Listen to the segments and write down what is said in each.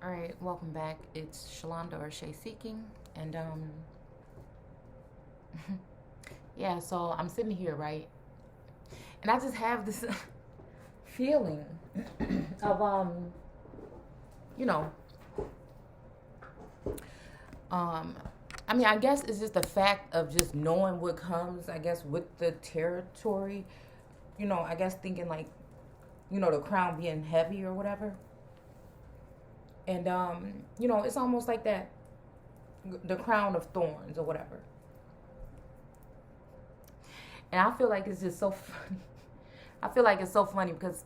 All right, welcome back. It's Shalonda or Shay Seeking, and yeah. So I'm sitting here, right, and I just have this feeling of you know, um, I mean, I guess it's just the fact of just knowing what comes. I guess with the territory, I guess thinking like, the crown being heavy or whatever, and it's almost like that, the crown of thorns or whatever. And I feel like it's just so funny. I feel like it's so funny because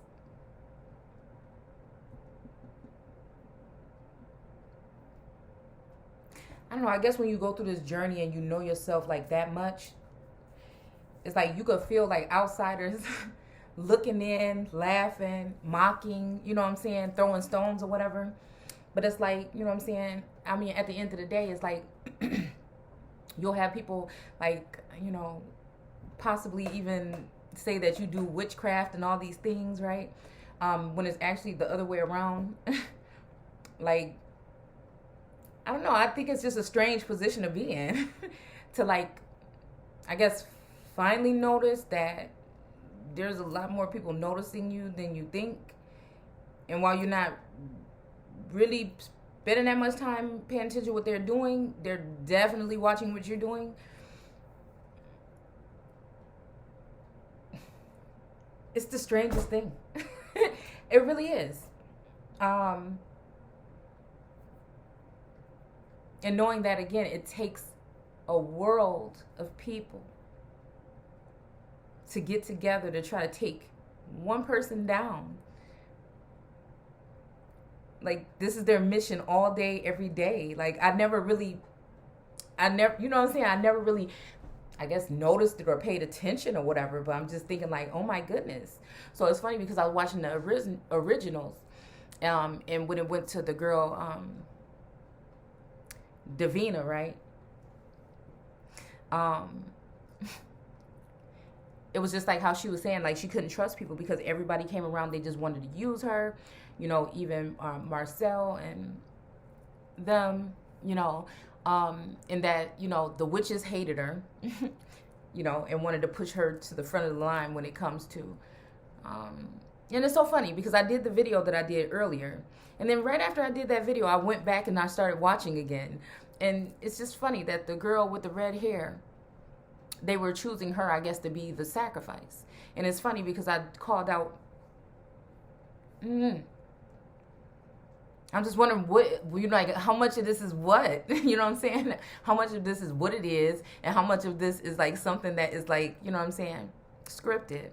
I don't know, I guess when you go through this journey and you know yourself like that much, it's like you could feel like outsiders looking in, laughing, mocking, you know what I'm saying, throwing stones or whatever. But it's like, you know what I'm saying? I mean, at the end of the day, it's like you'll have people like, possibly even say that you do witchcraft and all these things, right? When it's actually the other way around. Like, I don't know. I think it's just a strange position to be in. To like, I guess, finally notice that there's a lot more people noticing you than you think. And while you're not really spending that much time paying attention to what they're doing, they're definitely watching what you're doing. It's the strangest thing. It really is. And knowing that, again, it takes a world of people to get together to try to take one person down. Like, this is their mission all day, every day. Like, you know what I'm saying? I never really, I guess, noticed it or paid attention or whatever, but I'm just thinking like, oh my goodness. So it's funny because I was watching the originals, and when it went to the girl, Davina, right? It was just like how she was saying, like, she couldn't trust people because everybody came around, they just wanted to use her, even Marcel and them, and that, the witches hated her, and wanted to push her to the front of the line when it comes to, and it's so funny because I did the video that I did earlier. And then right after I did that video, I went back and I started watching again. And it's just funny that the girl with the red hair, they were choosing her, I guess, to be the sacrifice. And it's funny because I called out, I'm just wondering like how much of this is what, you know what I'm saying? How much of this is what it is, and how much of this is like something that is like, you know what I'm saying, scripted.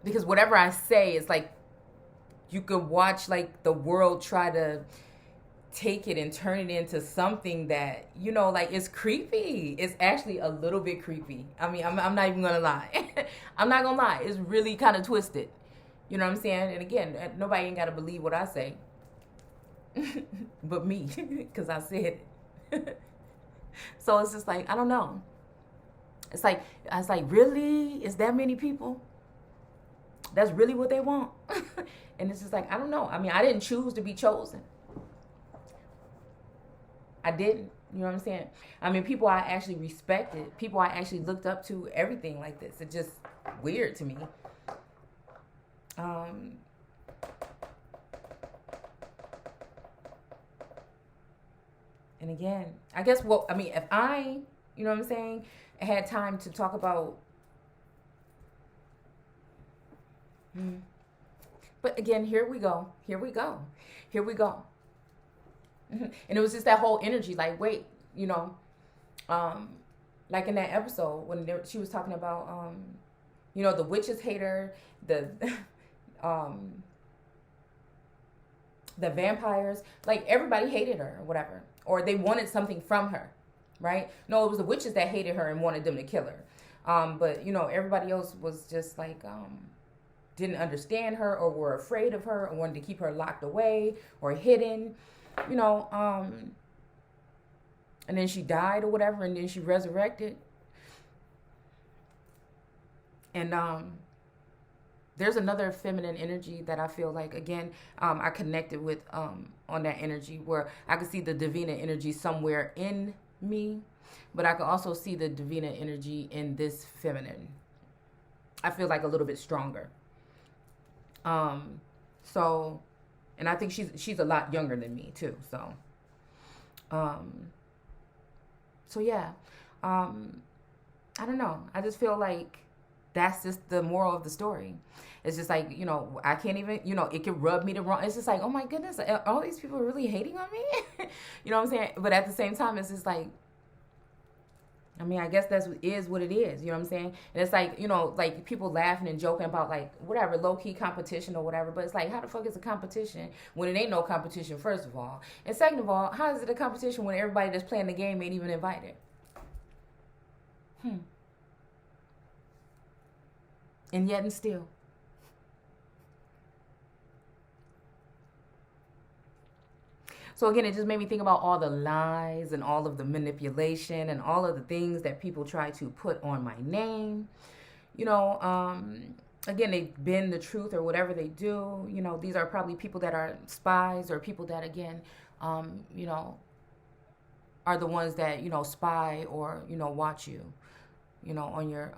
Because whatever I say is like, you could watch like the world try to take it and turn it into something that, like, it's creepy. It's actually a little bit creepy. I mean, I'm not even gonna lie. I'm not gonna lie. It's really kind of twisted. You know what I'm saying? And again, nobody ain't gotta believe what I say. But me, because I said it. So it's just like, I don't know. It's like, I was like, really? Is that many people? That's really what they want? And it's just like, I don't know. I mean, I didn't choose to be chosen. I didn't. You know what I'm saying? I mean, people I actually respected, people I actually looked up to, everything like this. It's just weird to me. And again, I guess, well, I mean, if I, you know what I'm saying, had time to talk about, but again, here we go. And it was just that whole energy, like, wait, like in that episode when she was talking about, the witches hate her, the the vampires, like everybody hated her or whatever, or they wanted something from her, right? No, it was the witches that hated her and wanted them to kill her. But everybody else was just like, didn't understand her or were afraid of her or wanted to keep her locked away or hidden, and then she died or whatever, and then she resurrected. And there's another feminine energy that I feel like, again, I connected with on that energy, where I could see the divina energy somewhere in me, but I could also see the divina energy in this feminine. I feel like a little bit stronger. So, and I think she's a lot younger than me too. So, yeah, I don't know. I just feel like that's just the moral of the story. It's just like, I can't even, it can rub me the wrong. It's just like, oh my goodness, are all these people really hating on me? You know what I'm saying? But at the same time, it's just like, I mean, I guess is what it is. You know what I'm saying? And it's like, like people laughing and joking about like whatever, low-key competition or whatever. But it's like, how the fuck is a competition when it ain't no competition, first of all? And second of all, how is it a competition when everybody that's playing the game ain't even invited? And yet and still. So again, it just made me think about all the lies and all of the manipulation and all of the things that people try to put on my name. Again, they bend the truth or whatever they do. These are probably people that are spies, or people that, again, are the ones that, spy or, watch you, on your,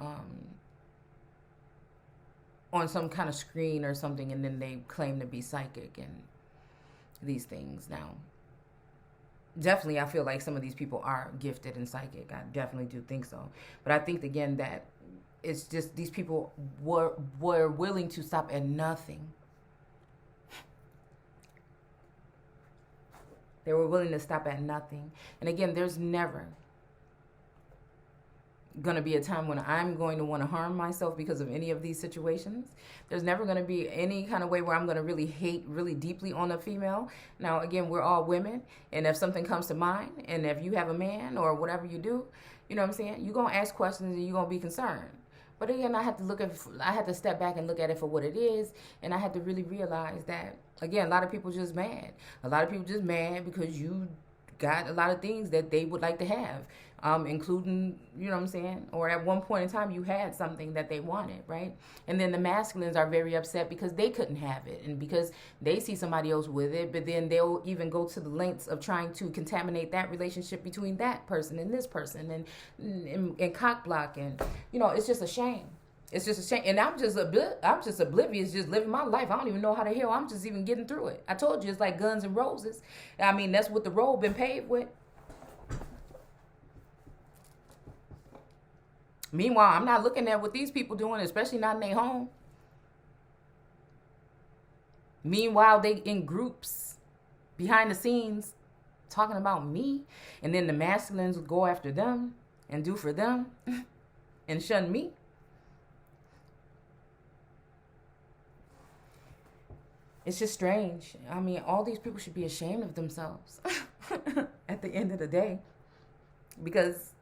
on some kind of screen or something, and then they claim to be psychic and these things. Now, definitely I feel like some of these people are gifted and psychic. I definitely do think so. But I think, again, that it's just these people were willing to stop at nothing. They were willing to stop at nothing. And again, there's never going to be a time when I'm going to want to harm myself because of any of these situations. There's never going to be any kind of way where I'm going to really hate really deeply on a female. Now, again, we're all women, and if something comes to mind, and if you have a man or whatever you do, you know what I'm saying, you're going to ask questions and you're going to be concerned. But again, I had to step back and look at it for what it is, and I had to really realize that, again, a lot of people just mad. A lot of people just mad because you got a lot of things that they would like to have, including, you know what I'm saying, or at one point in time you had something that they wanted, right? And then the masculines are very upset because they couldn't have it, and because they see somebody else with it, but then they'll even go to the lengths of trying to contaminate that relationship between that person and this person, and cock block, and it's just a shame. It's just a shame. And I'm just oblivious, just living my life. I don't even know how the hell I'm just even getting through it. I told you, it's like Guns and Roses. I mean, that's what the road been paved with. Meanwhile, I'm not looking at what these people doing, especially not in their home. Meanwhile, they in groups behind the scenes talking about me. And then the masculines go after them and do for them and shun me. It's just strange. I mean, all these people should be ashamed of themselves at the end of the day, because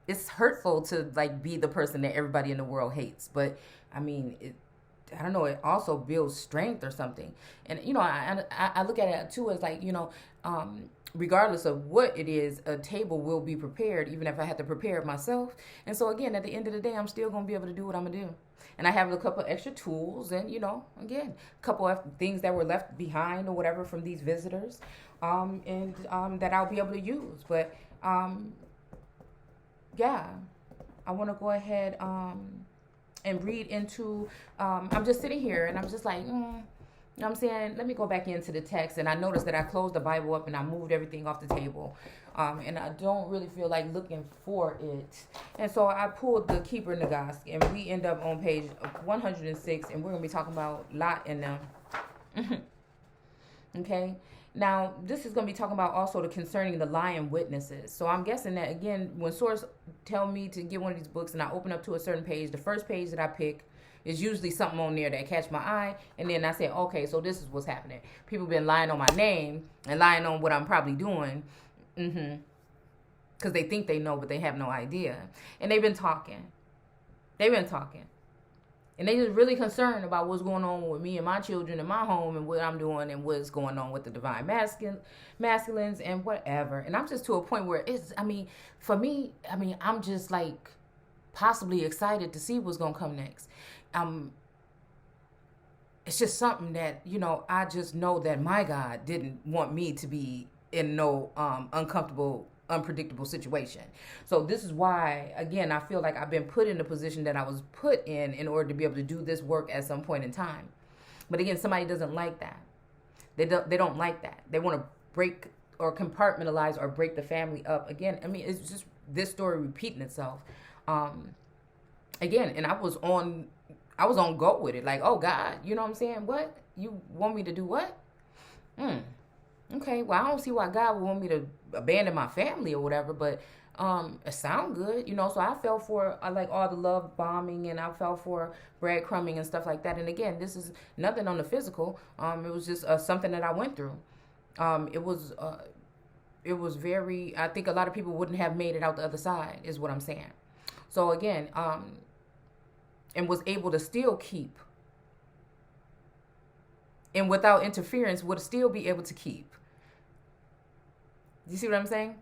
it's hurtful to like be the person that everybody in the world hates. But I mean, I don't know, it also builds strength or something. And I look at it too as like, regardless of what it is, a table will be prepared, even if I have to prepare it myself. And so again, at the end of the day, I'm still going to be able to do what I'm going to do. And I have a couple extra tools and, again, a couple of things that were left behind or whatever from these visitors, and that I'll be able to use. But, yeah, I want to go ahead and read into, I'm just sitting here and I'm just like, you know what I'm saying? Let me go back into the text. And I noticed that I closed the Bible up and I moved everything off the table. And I don't really feel like looking for it. And so I pulled the Keeper Nagask, and we end up on page 106, and we're going to be talking about Lot and them. Okay? Now, this is going to be talking about also concerning the lying witnesses. So I'm guessing that, again, when source tell me to get one of these books and I open up to a certain page, the first page that I pick is usually something on there that catch my eye, and then I say, okay, so this is what's happening. People been lying on my name and lying on what I'm probably doing, because they think they know, but they have no idea. And they've been talking. And they just really concerned about what's going on with me and my children and my home and what I'm doing and what's going on with the divine masculines and whatever. And I'm just to a point where for me, I'm just like possibly excited to see what's going to come next. it's just something that, I just know that my God didn't want me to be in no uncomfortable, unpredictable situation. So this is why, again, I feel like I've been put in the position that I was put in order to be able to do this work at some point in time. But again, somebody doesn't like that. They don't like that. They want to break or compartmentalize or break the family up. Again, I mean, it's just this story repeating itself. Again, and I was on go with it. Like, oh God, you know what I'm saying? What? You want me to do what? Okay, well, I don't see why God would want me to abandon my family or whatever, but it sound good, so I fell for like all the love bombing, and I fell for breadcrumbing and stuff like that. And again, this is nothing on the physical. It was just something that I went through. It was very, I think a lot of people wouldn't have made it out the other side, is what I'm saying. So again, and was able to still keep, and without interference would still be able to keep. You see what I'm saying?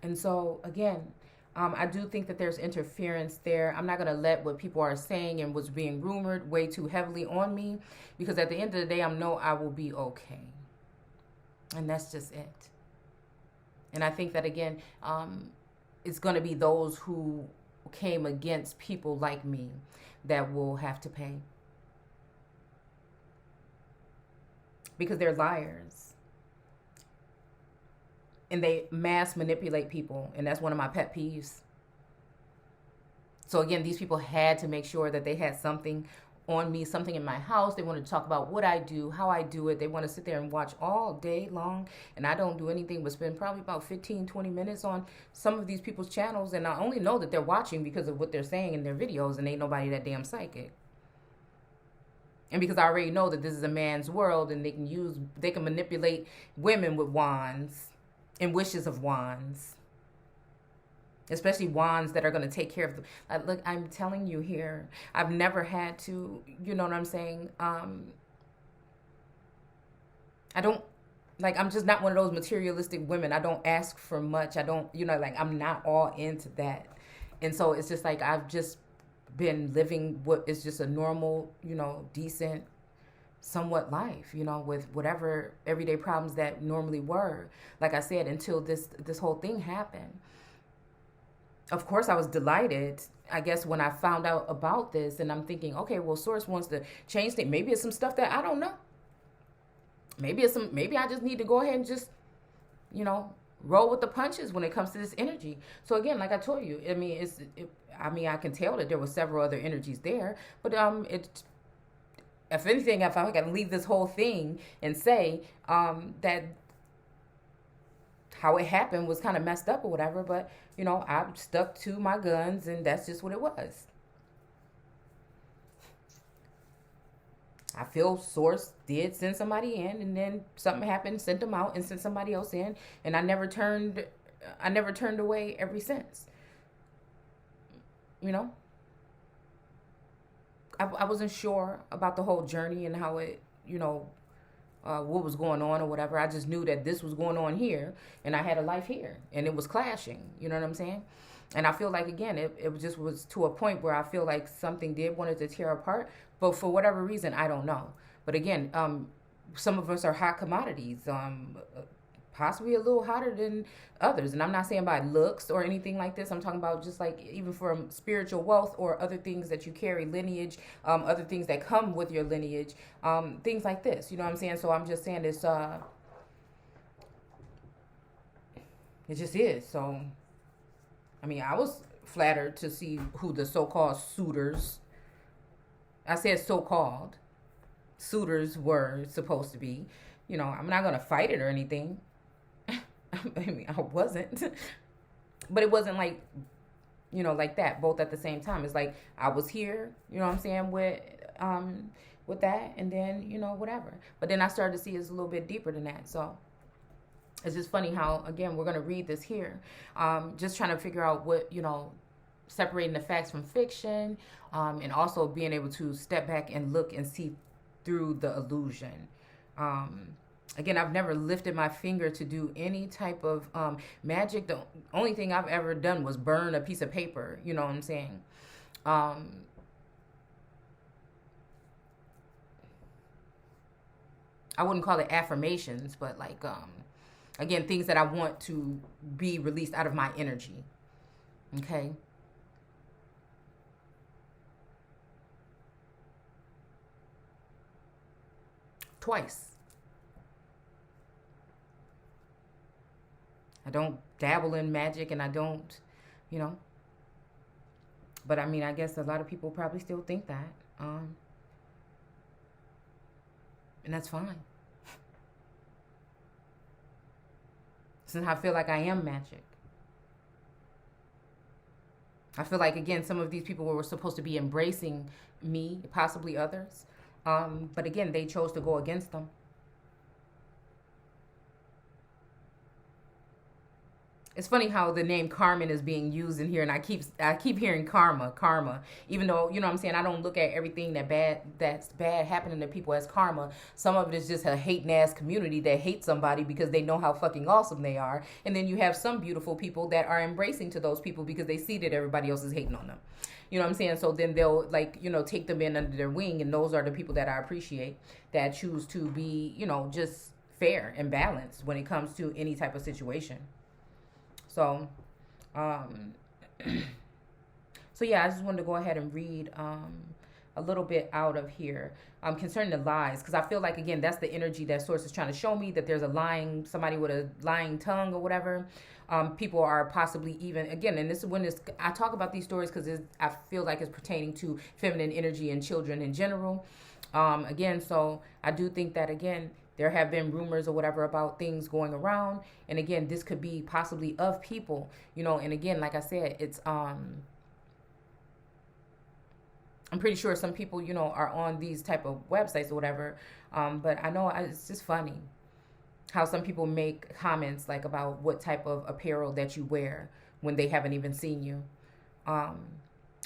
And so again, I do think that there's interference there. I'm not going to let what people are saying and what's being rumored weigh too heavily on me, because at the end of the day, I know I will be okay. And that's just it. And I think that, again, it's going to be those who came against people like me that will have to pay. Because they're liars. And they mass manipulate people. And that's one of my pet peeves. So again, these people had to make sure that they had something on me, something in my house. They want to talk about what I do, how I do it. They want to sit there and watch all day long, and I don't do anything but spend probably about 15-20 minutes on some of these people's channels, and I only know that they're watching because of what they're saying in their videos, and ain't nobody that damn psychic. And because I already know that this is a man's world, and they can manipulate women with wands and wishes of wands. Especially wands that are going to take care of them. Look, I'm telling you here, I've never had to, you know what I'm saying? I don't, like, I'm just not one of those materialistic women. I don't ask for much. I don't, I'm not all into that. And so it's just like, I've just been living what is just a normal, decent, somewhat life, with whatever everyday problems that normally were. Like I said, until this whole thing happened. Of course, I was delighted, I guess, when I found out about this, and I'm thinking, okay, well, Source wants to change things. Maybe it's some stuff that I don't know. Maybe I just need to go ahead and just, roll with the punches when it comes to this energy. So again, like I told you, I mean, I can tell that there were several other energies there, but if anything, if I got to leave this whole thing and say that how it happened was kind of messed up or whatever, but I stuck to my guns, and that's just what it was. I feel Source did send somebody in, and then something happened, sent them out, and sent somebody else in, and I never turned away ever since. I wasn't sure about the whole journey and how it, what was going on or whatever. I just knew that this was going on here, and I had a life here, and it was clashing. You know what I'm saying? And I feel like, again, it just was to a point where I feel like something did wanted to tear apart, but for whatever reason, I don't know. But again, some of us are hot commodities, possibly a little hotter than others. And I'm not saying by looks or anything like this. I'm talking about just like even from spiritual wealth or other things that you carry, lineage, other things that come with your lineage, things like this. You know what I'm saying? So I'm just saying this, it just is. So, I mean, I was flattered to see who the so-called suitors, I said so-called suitors were supposed to be. I'm not going to fight it or anything. I mean, I wasn't. But it wasn't like, like that, both at the same time. It's like I was here, you know what I'm saying, with that, and then, whatever. But then I started to see it's a little bit deeper than that. So it's just funny how, again, we're going to read this here. Just trying to figure out what, separating the facts from fiction, and also being able to step back and look and see through the illusion. Again, I've never lifted my finger to do any type of magic. The only thing I've ever done was burn a piece of paper. You know what I'm saying? I wouldn't call it affirmations, but like, again, things that I want to be released out of my energy. Okay. Twice. I don't dabble in magic, and I don't, you know. But I mean, I guess a lot of people probably still think that. And that's fine. Since I feel like I am magic. I feel like, again, some of these people were supposed to be embracing me, possibly others. But again, they chose to go against them. It's funny how the name Carmen is being used in here, and I keep hearing karma, even though, you know what I'm saying, I don't look at everything that's bad happening to people as karma. Some of it is just a hating ass community that hates somebody because they know how fucking awesome they are, and then you have some beautiful people that are embracing to those people because they see that everybody else is hating on them. You know what I'm saying? So then they'll, like, you know, take them in under their wing, and those are the people that I appreciate, that choose to be, you know, just fair and balanced when it comes to any type of situation. So, so yeah, I just wanted to go ahead and read a little bit out of here concerning the lies, because I feel like, again, that's the energy that Source is trying to show me, that there's somebody with a lying tongue or whatever. People are possibly even, again, and this is when I talk about these stories because I feel like it's pertaining to feminine energy and children in general. Again, so I do think that, again, there have been rumors or whatever about things going around. And again, this could be possibly of people, you know, and again, like I said, it's, I'm pretty sure some people, you know, are on these type of websites or whatever. But I know it's just funny how some people make comments like about what type of apparel that you wear when they haven't even seen you. And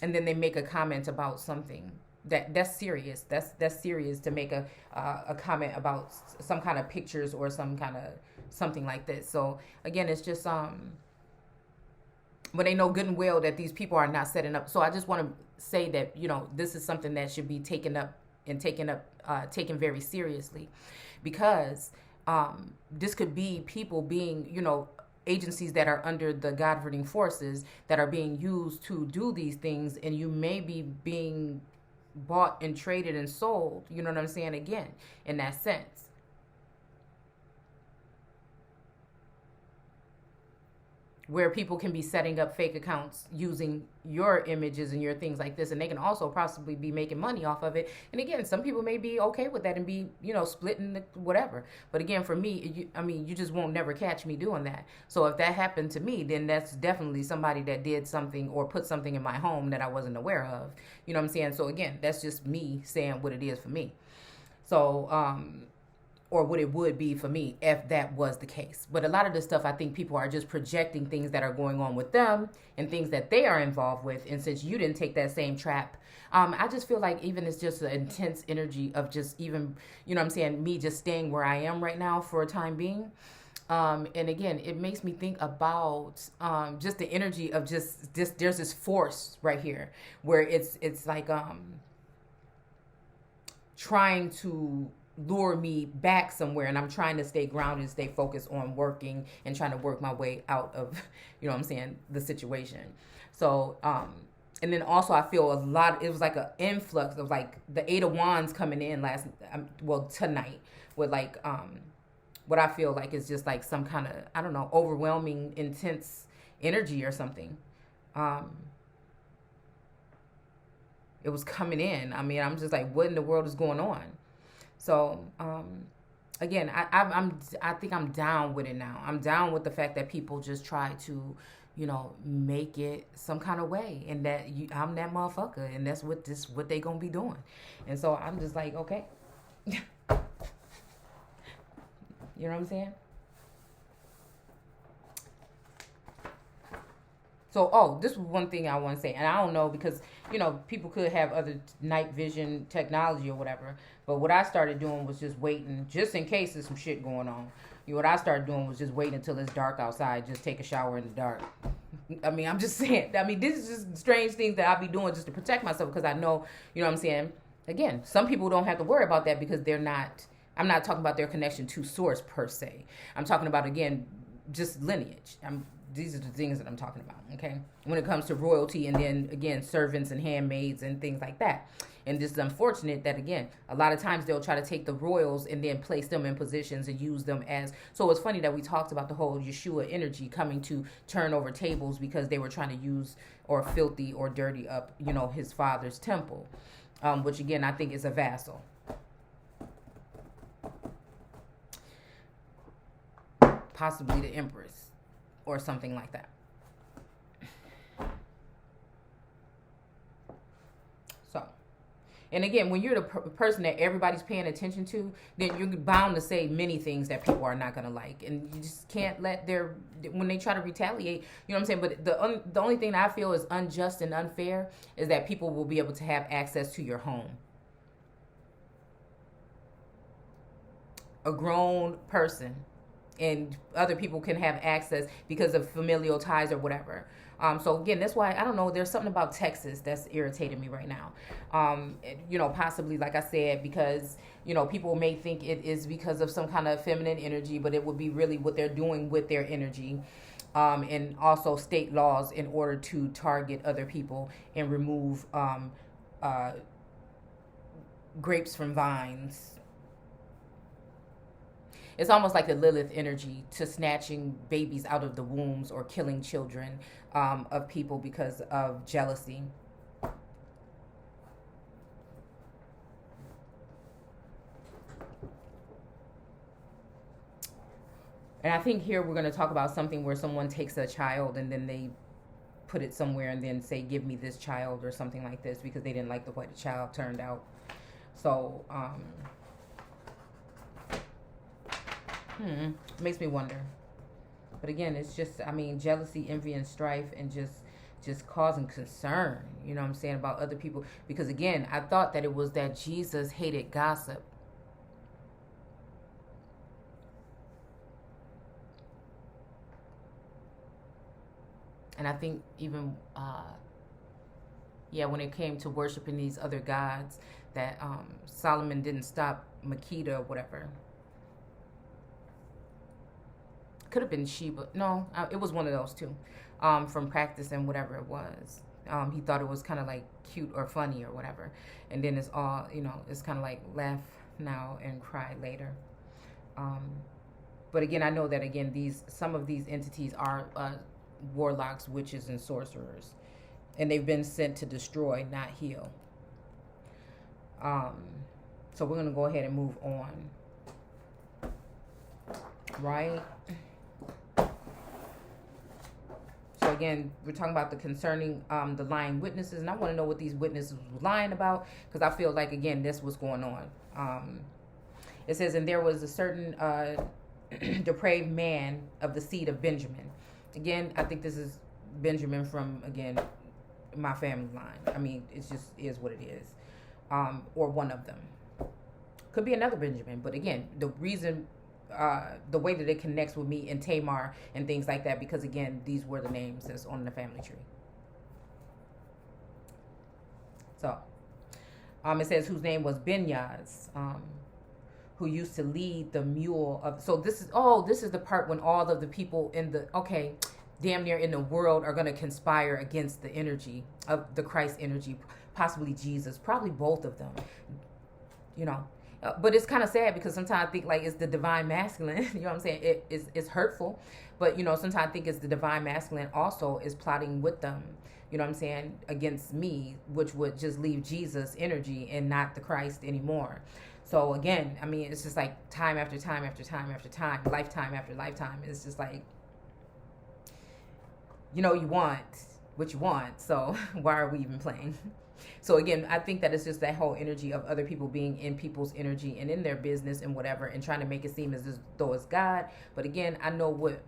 then they make a comment about something. That's serious. That's serious to make a comment about some kind of pictures or some kind of something like this. So again, it's just but they know good and well that these people are not setting up. So I just want to say that, you know, this is something that should be taken very seriously, because this could be people being, you know, agencies that are under the God-governing forces that are being used to do these things, and you may be being bought and traded and sold, you know what I'm saying, again, in that sense. Where people can be setting up fake accounts using your images and your things like this, and they can also possibly be making money off of it. And again, some people may be okay with that and be, you know, splitting the whatever. But again, for me, you just won't never catch me doing that. So if that happened to me, then that's definitely somebody that did something or put something in my home that I wasn't aware of. You know what I'm saying? So again, that's just me saying what it is for me. So, or what it would be for me if that was the case. But a lot of this stuff, I think people are just projecting things that are going on with them and things that they are involved with. And since you didn't take that same trap, I just feel like even it's just an intense energy of just even, you know what I'm saying, me just staying where I am right now for a time being. And again, it makes me think about just the energy of just this. There's this force right here where it's like trying to lure me back somewhere, and I'm trying to stay grounded and stay focused on working and trying to work my way out of, you know what I'm saying, the situation. So and then also I feel it was like an influx of like the Eight of Wands coming in tonight with like what I feel like is just like some kind of, I don't know, overwhelming intense energy or something. It was coming in. I mean, I'm just like, what in the world is going on? So, again, I think I'm down with it now. I'm down with the fact that people just try to, you know, make it some kind of way, and that I'm that motherfucker, and that's what they gonna be doing. And so I'm just like, okay. You know what I'm saying? So, oh, this was one thing I want to say, and I don't know because, you know, people could have other night vision technology or whatever. But what I started doing was just waiting, just in case there's some shit going on. You know, what I started doing was just waiting until it's dark outside, just take a shower in the dark. I mean, I'm just saying. I mean, this is just strange things that I'll be doing just to protect myself because I know, you know what I'm saying? Again, some people don't have to worry about that because they're not, I'm not talking about their connection to source per se. I'm talking about, again, just lineage. These are the things that I'm talking about, okay? When it comes to royalty and then, again, servants and handmaids and things like that. And this is unfortunate that, again, a lot of times they'll try to take the royals and then place them in positions and use them as... So it's funny that we talked about the whole Yeshua energy coming to turn over tables because they were trying to use or filthy or dirty up, you know, his father's temple, which, again, I think is a vassal. Possibly the empress or something like that. So, and again, when you're the person that everybody's paying attention to, then you're bound to say many things that people are not going to like. And you just can't let when they try to retaliate, you know what I'm saying? But the only thing I feel is unjust and unfair is that people will be able to have access to your home. A grown person. And other people can have access because of familial ties or whatever. So again, that's why, I don't know, there's something about Texas that's irritating me right now. You know, possibly, like I said, because, you know, people may think it is because of some kind of feminine energy, but it would be really what they're doing with their energy. And also state laws in order to target other people and remove grapes from vines. It's almost like the Lilith energy to snatching babies out of the wombs or killing children of people because of jealousy. And I think here we're going to talk about something where someone takes a child and then they put it somewhere and then say, give me this child or something like this because they didn't like the way the child turned out. So, makes me wonder. But again, it's just, I mean, jealousy, envy, and strife, and just causing concern, you know what I'm saying, about other people. Because again, I thought that it was that Jesus hated gossip. And I think even, when it came to worshiping these other gods, that Solomon didn't stop Makeda or whatever. Could have been Sheba. No, it was one of those two. From practicing whatever it was. He thought it was kind of like cute or funny or whatever. And then it's all, you know, it's kind of like laugh now and cry later. But again, I know that, again, some of these entities are warlocks, witches, and sorcerers. And they've been sent to destroy, not heal. So we're going to go ahead and move on. Right? So again, we're talking about concerning the lying witnesses, and I want to know what these witnesses were lying about, because I feel like, again, this was going on. It says, and there was a certain depraved man of the seed of Benjamin. Again, I think this is Benjamin from, again, my family line. I mean, it just is what it is. Or one of them. Could be another Benjamin, but again, the reason... the way that it connects with me and Tamar and things like that, because again, these were the names that's on the family tree. So, it says whose name was Benyaz, who used to lead the mule of. So this is the part when all of the people damn near in the world are going to conspire against the energy of the Christ energy, possibly Jesus, probably both of them, you know. But it's kind of sad because sometimes I think like it's the divine masculine, you know what I'm saying? It's hurtful, but you know, sometimes I think it's the divine masculine also is plotting with them, you know what I'm saying, against me, which would just leave Jesus energy and not the Christ anymore. So again, I mean, it's just like time after time after time after time, lifetime after lifetime. It's just like, you know, you want what you want, so why are we even playing? So again, I think that it's just that whole energy of other people being in people's energy and in their business and whatever, and trying to make it seem as though it's God. But again, I know what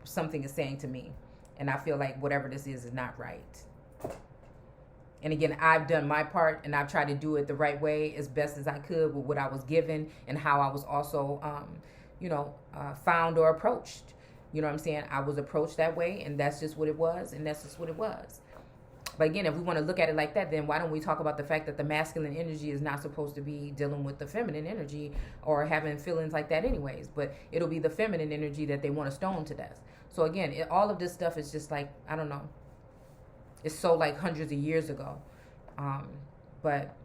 something is saying to me. And I feel like whatever this is not right. And again, I've done my part, and I've tried to do it the right way as best as I could with what I was given and how I was also, found or approached. You know what I'm saying? I was approached that way, and that's just what it was, and that's just what it was. But again, if we want to look at it like that, then why don't we talk about the fact that the masculine energy is not supposed to be dealing with the feminine energy or having feelings like that anyways, but it'll be the feminine energy that they want to stone to death. So again, all of this stuff is just like, I don't know. It's so like hundreds of years ago. But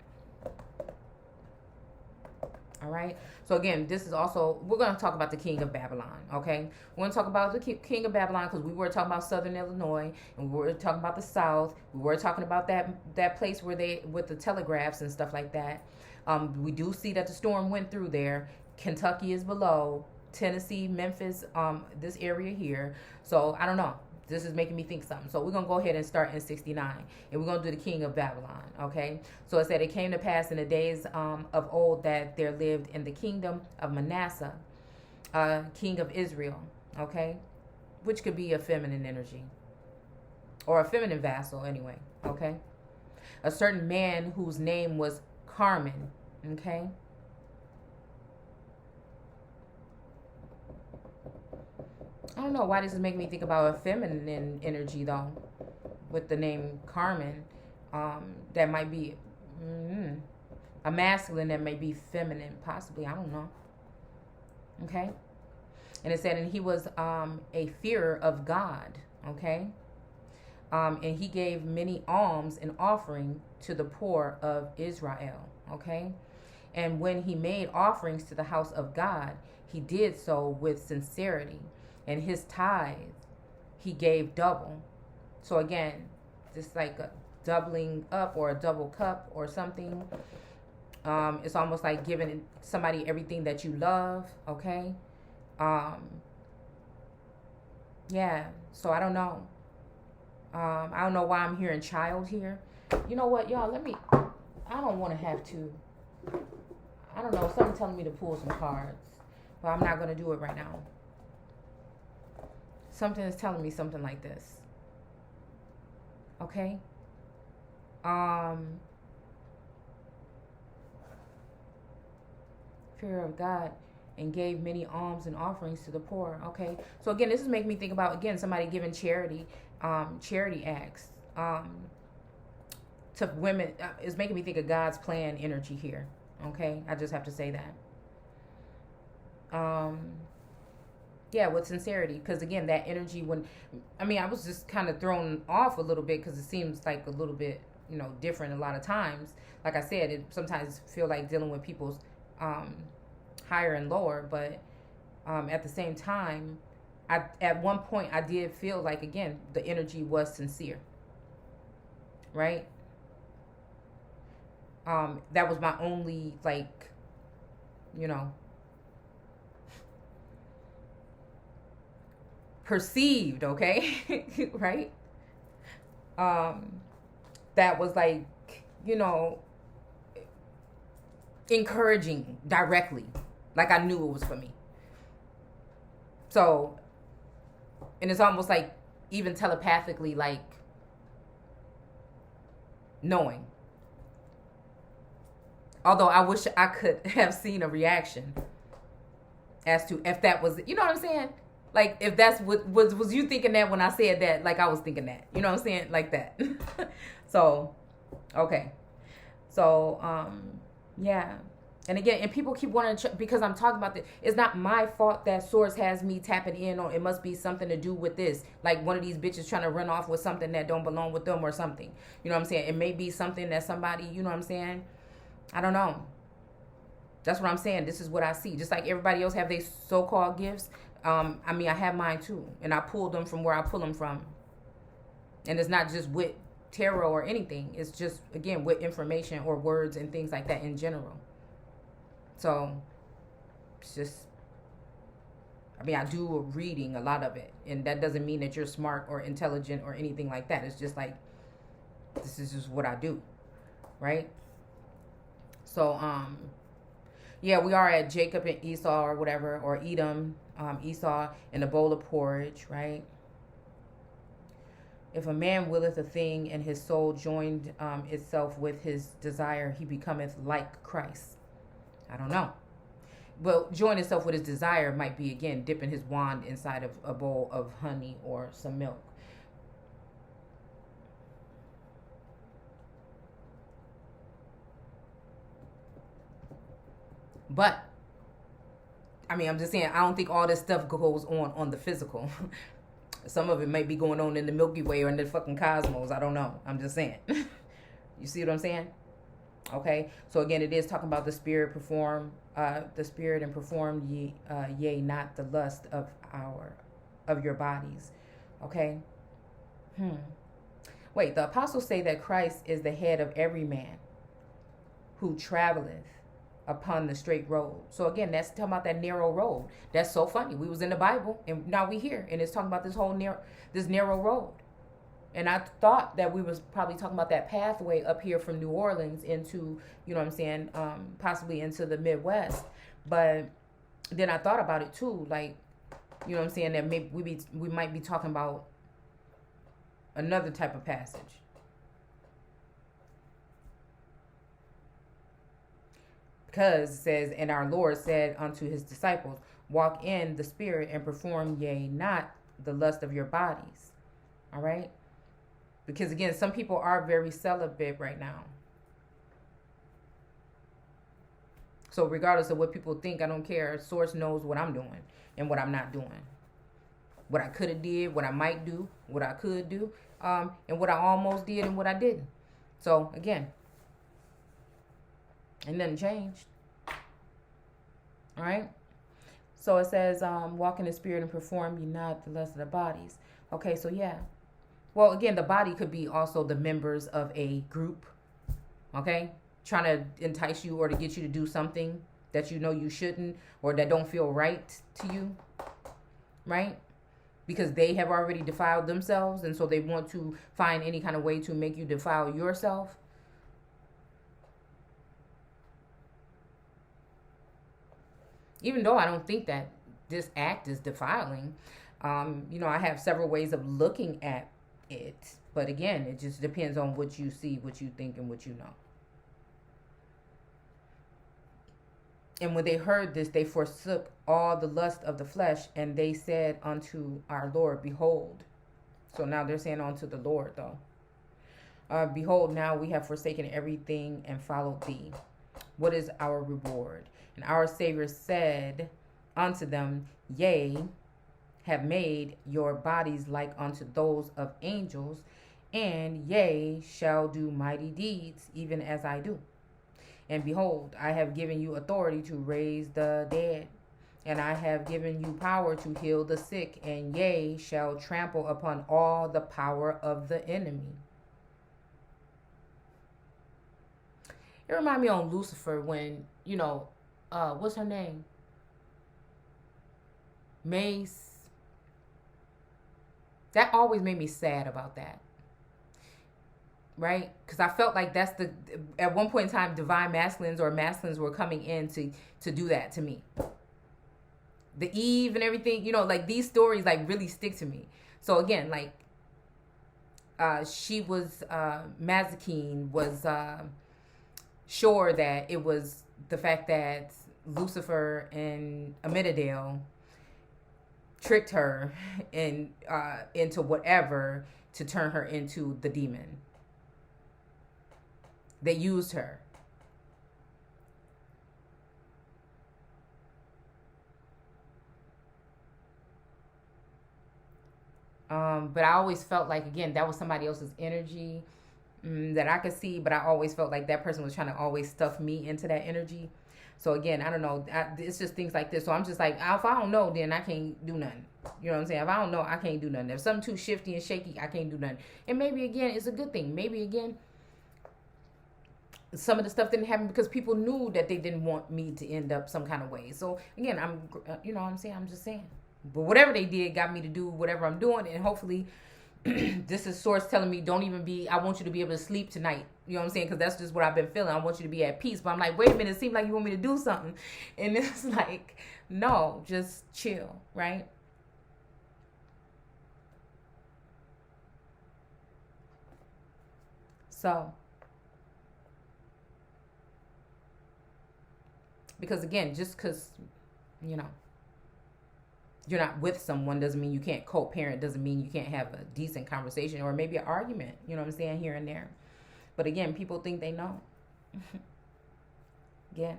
all right. So again, this is also, we're going to talk about the king of Babylon. Okay. We're going to talk about the king of Babylon because we were talking about Southern Illinois, and we were talking about the South. We were talking about that place where with the telegraphs and stuff like that. We do see that the storm went through there. Kentucky is below. Tennessee, Memphis, this area here. So I don't know. This is making me think something. So we're going to go ahead and start in 69. And we're going to do the king of Babylon. Okay. So it said, it came to pass in the days of old that there lived in the kingdom of Manasseh, king of Israel. Okay. Which could be a feminine energy. Or a feminine vassal anyway. Okay. A certain man whose name was Carmen. Okay. I don't know why this is making me think about a feminine energy though, with the name Carmen. That might be a masculine that may be feminine, possibly. I don't know. Okay. And it said, and he was a fearer of God. Okay. And he gave many alms and offering to the poor of Israel. Okay. And when he made offerings to the house of God, he did so with sincerity. And his tithe, he gave double. So again, just like a doubling up or a double cup or something. It's almost like giving somebody everything that you love. Okay. Yeah. So I don't know. I don't know why I'm hearing child here. You know what, y'all? I don't want to have to. I don't know. Something telling me to pull some cards, but I'm not going to do it right now. Something is telling me something like this. Okay. Fear of God and gave many alms and offerings to the poor. Okay. So again, this is making me think about, again, somebody giving charity acts to women. It's making me think of God's plan energy here. Okay. I just have to say that. Yeah, with sincerity. Because again, that energy I was just kind of thrown off a little bit because it seems like a little bit, different a lot of times. Like I said, it sometimes feel like dealing with people's higher and lower. But at the same time, at one point I did feel like, again, the energy was sincere. Right? That was my only, perceived, okay? Right? That was encouraging directly. Like I knew it was for me. So, and it's almost like even telepathically, knowing. Although I wish I could have seen a reaction as to if that was, you know what I'm saying? Like, if that's what was you thinking that when I said that, like I was thinking that, you know what I'm saying? Like that. So, okay. So, yeah. And again, and people keep wanting to, because I'm talking about this, it's not my fault that source has me tapping in on, it must be something to do with this. Like one of these bitches trying to run off with something that don't belong with them or something. You know what I'm saying? It may be something that somebody, you know what I'm saying? I don't know. That's what I'm saying. This is what I see. Just like everybody else have their so-called gifts. I have mine too. And I pulled them from where I pull them from. And it's not just with tarot or anything. It's just, again, with information or words and things like that in general. So, it's just, I do a reading, a lot of it. And that doesn't mean that you're smart or intelligent or anything like that. It's just like, this is just what I do. Right? So, yeah, we are at Jacob and Esau or whatever, or Edom, Esau in a bowl of porridge, right? If a man willeth a thing and his soul joined itself with his desire, he becometh like Christ. I don't know. Well, join itself with his desire might be, again, dipping his wand inside of a bowl of honey or some milk. But, I mean, I'm just saying, I don't think all this stuff goes on the physical. Some of it might be going on in the Milky Way or in the fucking cosmos. I don't know. I'm just saying. You see what I'm saying? Okay. So again, it is talking about the spirit and perform ye, yea, not the lust of your bodies. Okay. Wait, the apostles say that Christ is the head of every man who traveleth upon the straight road. So again, that's talking about that narrow road. That's so funny. We was in the Bible and now we here, and it's talking about this whole narrow road. And I thought that we was probably talking about that pathway up here from New Orleans into, you know what I'm saying, possibly into the Midwest. But then I thought about it too, like, you know what I'm saying, that maybe we might be talking about another type of passage. Because it says, and our Lord said unto his disciples, walk in the spirit and perform, yea, not the lust of your bodies. All right? Because again, some people are very celibate right now. So regardless of what people think, I don't care. Source knows what I'm doing and what I'm not doing. What I could have did, what I might do, what I could do, and what I almost did and what I didn't. So again, and nothing changed. All right. So it says, walk in the spirit and perform ye not the lust of the bodies. Okay, so yeah. Well, again, the body could be also the members of a group. Okay, trying to entice you or to get you to do something that you know you shouldn't, or that don't feel right to you. Right? Because they have already defiled themselves, and so they want to find any kind of way to make you defile yourself. Even though I don't think that this act is defiling, you know, I have several ways of looking at it. But again, it just depends on what you see, what you think, and what you know. And when they heard this, they forsook all the lust of the flesh, and they said unto our Lord, behold. So now they're saying unto the Lord, though. Behold, now we have forsaken everything and followed thee. What is our reward? And our Savior said unto them, yea, have made your bodies like unto those of angels, and yea, shall do mighty deeds, even as I do. And behold, I have given you authority to raise the dead, and I have given you power to heal the sick, and yea, shall trample upon all the power of the enemy. It reminds me on Lucifer when, you know, what's her name? Mace. That always made me sad about that. Right? Because I felt like that's at one point in time, divine masculines or masculines were coming in to do that to me. The Eve and everything, you know, like these stories like really stick to me. So again, like she was, Mazikeen was sure that it was the fact that Lucifer and Amidadale tricked her into whatever to turn her into the demon. They used her. But I always felt like, again, that was somebody else's energy that I could see, but I always felt like that person was trying to always stuff me into that energy. So again, I don't know. It's just things like this. So I'm just like, if I don't know, then I can't do nothing. You know what I'm saying? If I don't know, I can't do nothing. If something too shifty and shaky, I can't do nothing. And maybe, again, it's a good thing. Maybe, again, some of the stuff didn't happen because people knew that they didn't want me to end up some kind of way. So again, you know what I'm saying? I'm just saying. But whatever they did got me to do whatever I'm doing. And hopefully, This is source telling me I want you to be able to sleep tonight. You know what I'm saying? Because that's just what I've been feeling. I want you to be at peace. But I'm like, wait a minute, it seems like you want me to do something. And it's like, no, just chill, right? So, because again, just because, you know, you're not with someone doesn't mean you can't co-parent, doesn't mean you can't have a decent conversation or maybe an argument, you know what I'm saying, here and there. But again, people think they know. Again,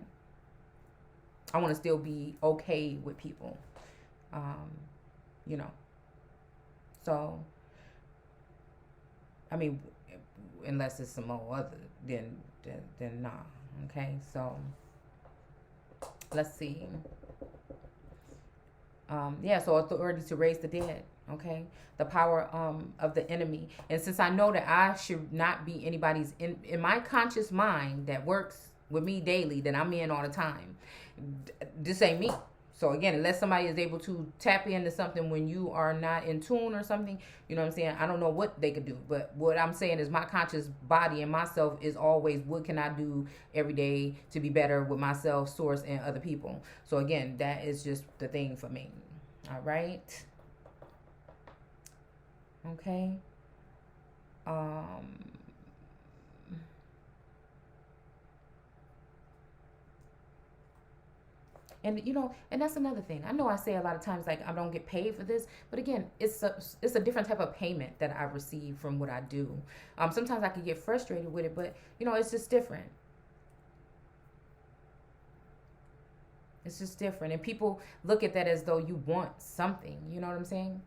I want to still be okay with people, you know. So, I mean, unless it's some more other, then nah, okay? So, let's see. So authority to raise the dead, okay? The power of the enemy. And since I know that I should not be anybody's, in my conscious mind that works with me daily, that I'm in all the time, this ain't me. So again, unless somebody is able to tap into something when you are not in tune or something, you know what I'm saying? I don't know what they could do. But what I'm saying is my conscious body and myself is always, what can I do every day to be better with myself, source, and other people? So again, that is just the thing for me. All right. Okay. And you know, and that's another thing. I know I say a lot of times like I don't get paid for this, but again, it's a different type of payment that I receive from what I do. Sometimes I can get frustrated with it, but you know, it's just different. It's just different, and people look at that as though you want something. You know what I'm saying?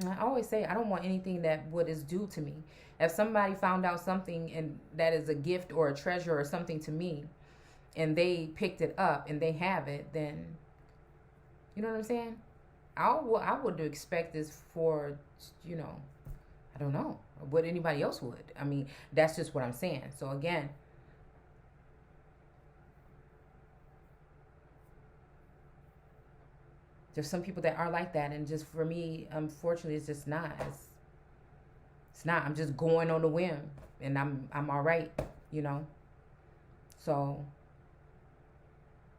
And I always say I don't want anything that what is due to me. If somebody found out something and that is a gift or a treasure or something to me, and they picked it up and they have it, then you know what I'm saying? I would expect this for, you know, I don't know what anybody else would. I mean, that's just what I'm saying. So again, there's some people that are like that, and just for me, unfortunately, it's just not. It's not. I'm just going on a whim, and I'm all right, you know. So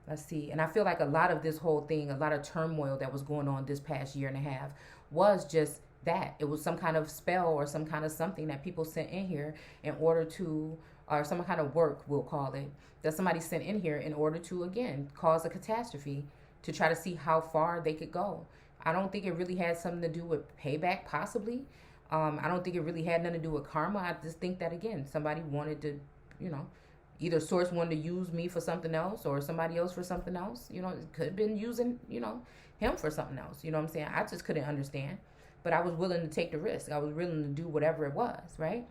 let's see. And I feel like a lot of this whole thing, a lot of turmoil that was going on this past year and a half was just that. It was some kind of spell or some kind of something that people sent in here in order to, or some kind of work, we'll call it, that somebody sent in here in order to, again, cause a catastrophe to try to see how far they could go. I don't think it really had something to do with payback, possibly. I don't think it really had nothing to do with karma. I just think that, again, somebody wanted to, you know, either source wanted to use me for something else or somebody else for something else. You know, it could have been using, you know, him for something else. You know what I'm saying? I just couldn't understand. But I was willing to take the risk. I was willing to do whatever it was, right?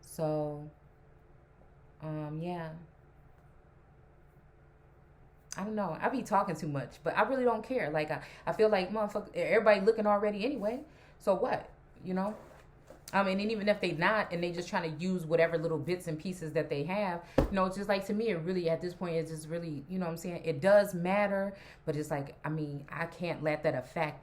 So, yeah. I don't know. I be talking too much, but I really don't care. Like, I feel like, motherfucker, everybody looking already anyway. So what? You know? And even if they not, and they just trying to use whatever little bits and pieces that they have, you know, it's just like, to me, it really, at this point, it's just really, you know what I'm saying? It does matter, but it's like, I mean, I can't let that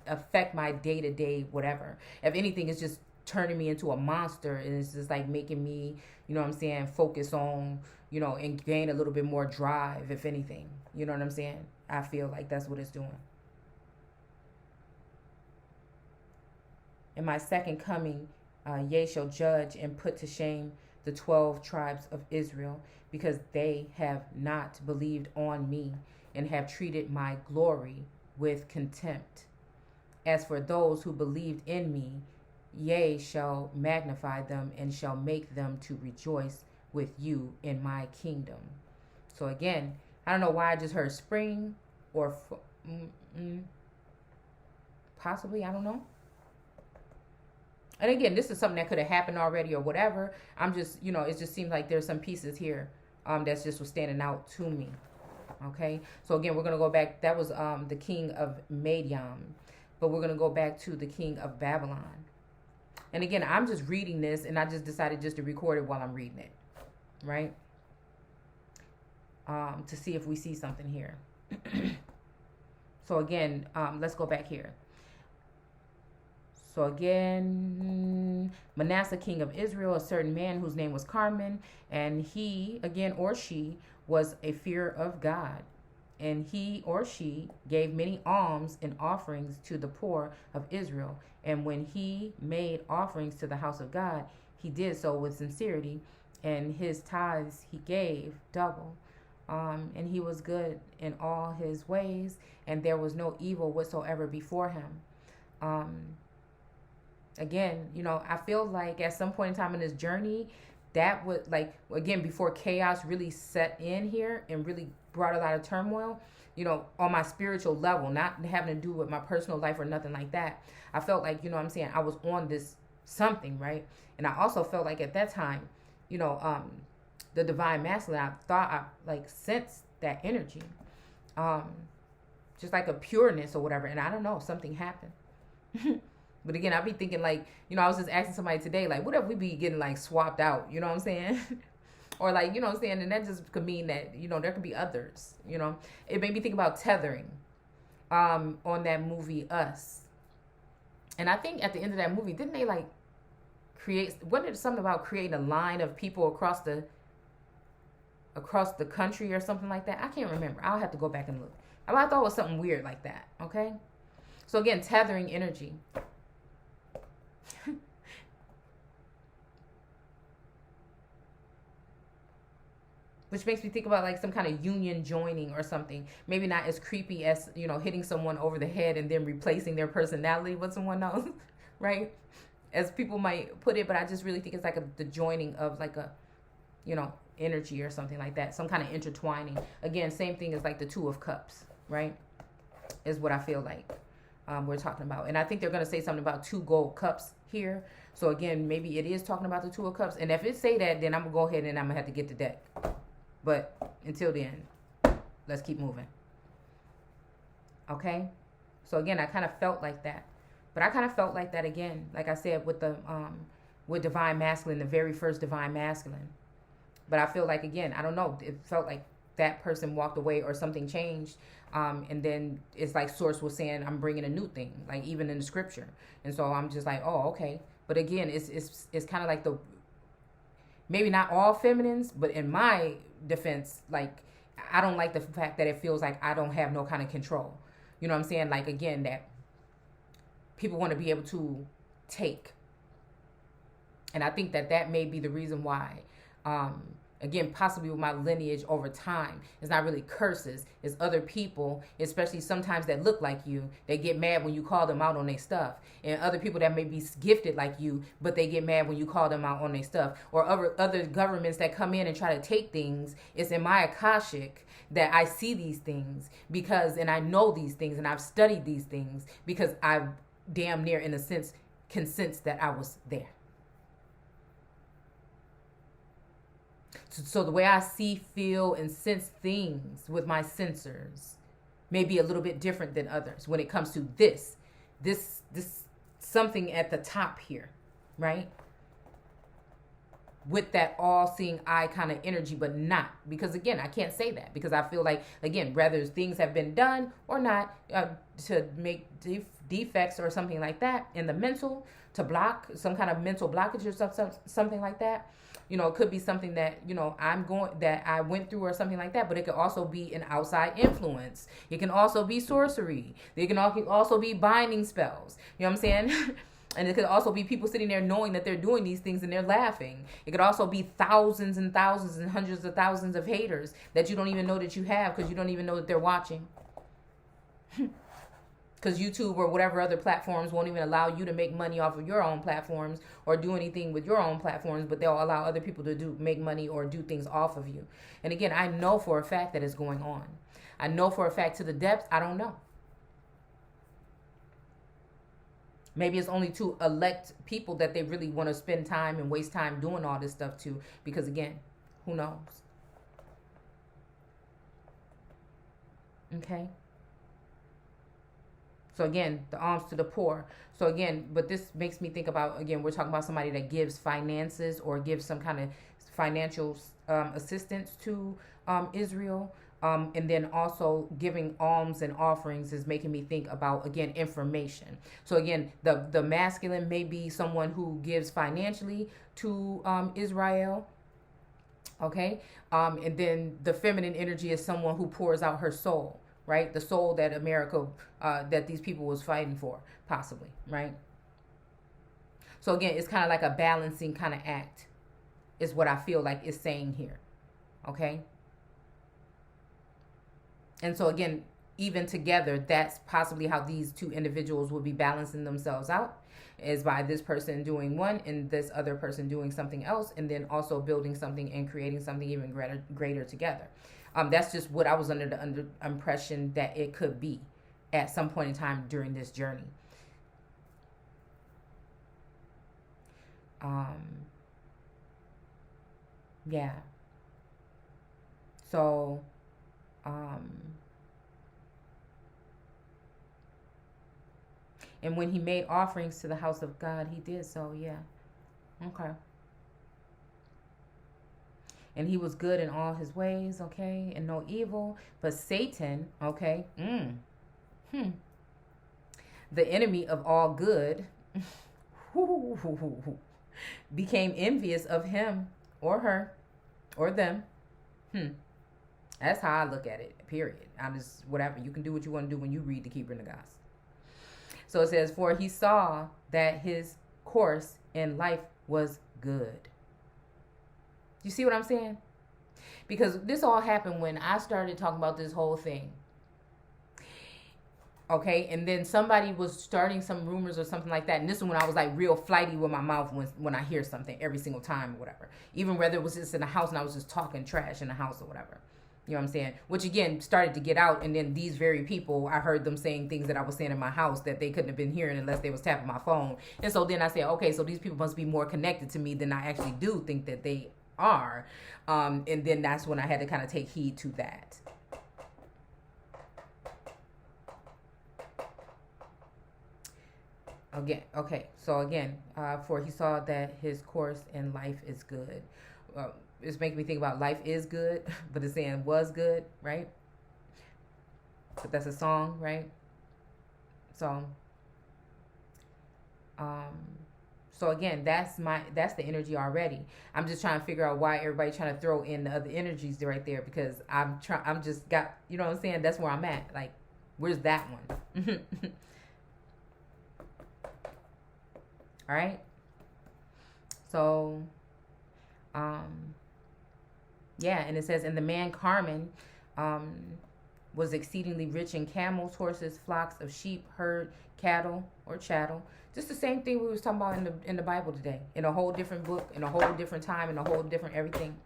affect my day-to-day whatever. If anything, it's just turning me into a monster, and it's just like making me, you know what I'm saying, focus on, you know, and gain a little bit more drive, if anything. You know what I'm saying? I feel like that's what it's doing. In my second coming, Yea shall judge and put to shame the 12 tribes of Israel, because they have not believed on me and have treated my glory with contempt. As for those who believed in me, Yea shall magnify them and shall make them to rejoice with you in my kingdom. So again, I don't know why I just heard spring or possibly, I don't know. And again, this is something that could have happened already or whatever. I'm just, you know, it just seems like there's some pieces here that's just was standing out to me. Okay. So again, we're going to go back. That was the king of Madian. But we're going to go back to the king of Babylon. And again, I'm just reading this, and I just decided just to record it while I'm reading it. right? To see if we see something here. So again, let's go back here. So again, Manasseh, king of Israel, a certain man whose name was Carmen, and he, again, or she, was a fear of God. And he or she gave many alms and offerings to the poor of Israel. And when he made offerings to the house of God, he did so with sincerity, and his tithes he gave double. And he was good in all his ways, and there was no evil whatsoever before him. Again, I feel like at some point in time in this journey, that would, like, again, before chaos really set in here and really brought a lot of turmoil, on my spiritual level, not having to do with my personal life or nothing like that. I felt like, I was on this something, right? And I also felt like at that time, the divine masculine, I thought I like sensed that energy, just like a pureness or whatever. And I don't know, something happened. But again, I'll be thinking like, I was just asking somebody today, like, what if we be getting like swapped out? You know what I'm saying? Or like, you know what I'm saying? And that just could mean that, there could be others, It made me think about tethering on that movie, Us. And I think at the end of that movie, didn't they like wasn't it something about creating a line of people across the country or something like that? I can't remember. I'll have to go back and look. I thought it was something weird like that, okay? So again, tethering energy. Which makes me think about like some kind of union joining or something. Maybe not as creepy as, hitting someone over the head and then replacing their personality with someone else, right? As people might put it, but I just really think it's like the joining of like a, energy or something like that. Some kind of intertwining. Again, same thing as like the Two of Cups, right? Is what I feel like we're talking about. And I think they're going to say something about 2 gold cups here. So again, maybe it is talking about the Two of Cups. And if it say that, then I'm going to go ahead and I'm going to have to get the deck. But until then, let's keep moving. Okay? So again, I kind of felt like that. But I kind of felt like that again, like I said, with the with divine masculine, the very first divine masculine. But I feel like, again, I don't know, it felt like that person walked away or something changed. And then it's like Source was saying, I'm bringing a new thing, like even in the scripture. And so I'm just like, oh, okay. But again, it's kind of like maybe not all feminines, but in my defense, like, I don't like the fact that it feels like I don't have no kind of control. You know what I'm saying? Like, again, that people want to be able to take. And I think that may be the reason why, again, possibly with my lineage over time, it's not really curses. It's other people, especially sometimes that look like you. They get mad when you call them out on their stuff. And other people that may be gifted like you, but they get mad when you call them out on their stuff. Or other governments that come in and try to take things. It's in my Akashic that I see these things and I know these things and I've studied these things because I damn near, in a sense, can sense that I was there. So the way I see, feel, and sense things with my sensors may be a little bit different than others when it comes to this something at the top here, right? With that all-seeing eye kind of energy, but not. Because, again, I can't say that. Because I feel like, again, whether things have been done or not, to make defects or something like that in the mental, to block some kind of mental blockage or something like that. It could be something that, that I went through or something like that, but it could also be an outside influence. It can also be sorcery. It can also be binding spells. You know what I'm saying? And it could also be people sitting there knowing that they're doing these things and they're laughing. It could also be thousands and thousands and hundreds of thousands of haters that you don't even know that you have because you don't even know that they're watching. Because YouTube or whatever other platforms won't even allow you to make money off of your own platforms or do anything with your own platforms, but they'll allow other people to make money or do things off of you. And again, I know for a fact that it's going on. I know for a fact to the depths, I don't know. Maybe it's only to elect people that they really want to spend time and waste time doing all this stuff to, because again, who knows? Okay. So again, the alms to the poor. So again, but this makes me think about, again, we're talking about somebody that gives finances or gives some kind of financial assistance to Israel. And then also giving alms and offerings is making me think about, again, information. So again, the masculine may be someone who gives financially to Israel. Okay. And then the feminine energy is someone who pours out her soul, right? The soul that America, that these people was fighting for, possibly, right? So again, it's kind of like a balancing kind of act is what I feel like it's saying here. Okay. And so again, even together, that's possibly how these two individuals will be balancing themselves out, is by this person doing one and this other person doing something else, and then also building something and creating something even greater together. That's just what I was under the impression that it could be at some point in time during this journey. Yeah. So, and when he made offerings to the house of God, he did so, yeah. Okay. And he was good in all his ways, okay, and no evil. But Satan, okay, the enemy of all good, became envious of him or her or them. That's how I look at it, period. I just, whatever. You can do what you want to do when you read the Keeper in the Gospel. So it says, for he saw that his course in life was good. You see what I'm saying? Because this all happened when I started talking about this whole thing. Okay, and then somebody was starting some rumors or something like that. And this is when I was like real flighty with my mouth when I hear something every single time or whatever. Even whether it was just in the house and I was just talking trash in the house or whatever. You know what I'm saying? Which again started to get out, and then these very people, I heard them saying things that I was saying in my house that they couldn't have been hearing unless they was tapping my phone. And so then I said, okay, so these people must be more connected to me than I actually do think that they are. And then that's when I had to kind of take heed to that. Again, okay, so again, for he saw that his course in life is good. It's making me think about life is good, but it's saying was good, right? But that's a song, right? So, so again, that's the energy already. I'm just trying to figure out why everybody trying to throw in the other energies right there, because I'm just got, you know what I'm saying? That's where I'm at. Like, where's that one? All right. So, yeah, and it says, and the man Carmen was exceedingly rich in camels, horses, flocks of sheep, herd, cattle, or chattel. Just the same thing we was talking about in the Bible today, in a whole different book, in a whole different time, in a whole different everything.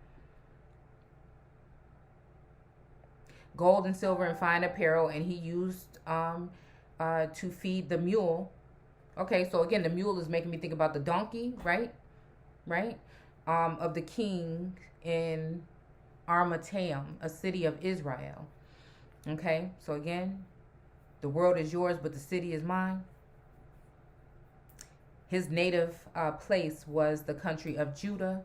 Gold and silver and fine apparel, and he used to feed the mule. Okay, so again, the mule is making me think about the donkey, right? Right? Of the king in Armataim, a city of Israel. Okay, so again, the world is yours, but the city is mine. His native place was the country of Judah.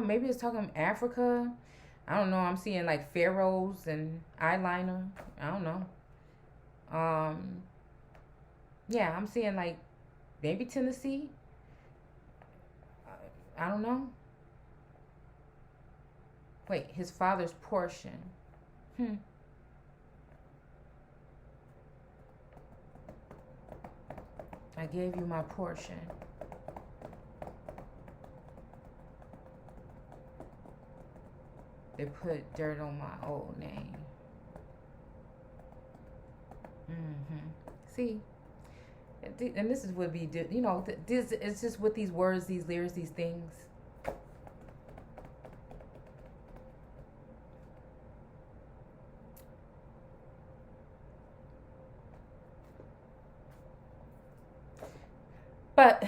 Maybe it's talking Africa. I don't know. I'm seeing like pharaohs and eyeliner. I don't know. Yeah, I'm seeing like maybe Tennessee. I don't know. Wait, his father's portion. I gave you my portion. They put dirt on my old name. See, and this is what we do. You know, this it's just with these words, these lyrics, these things. But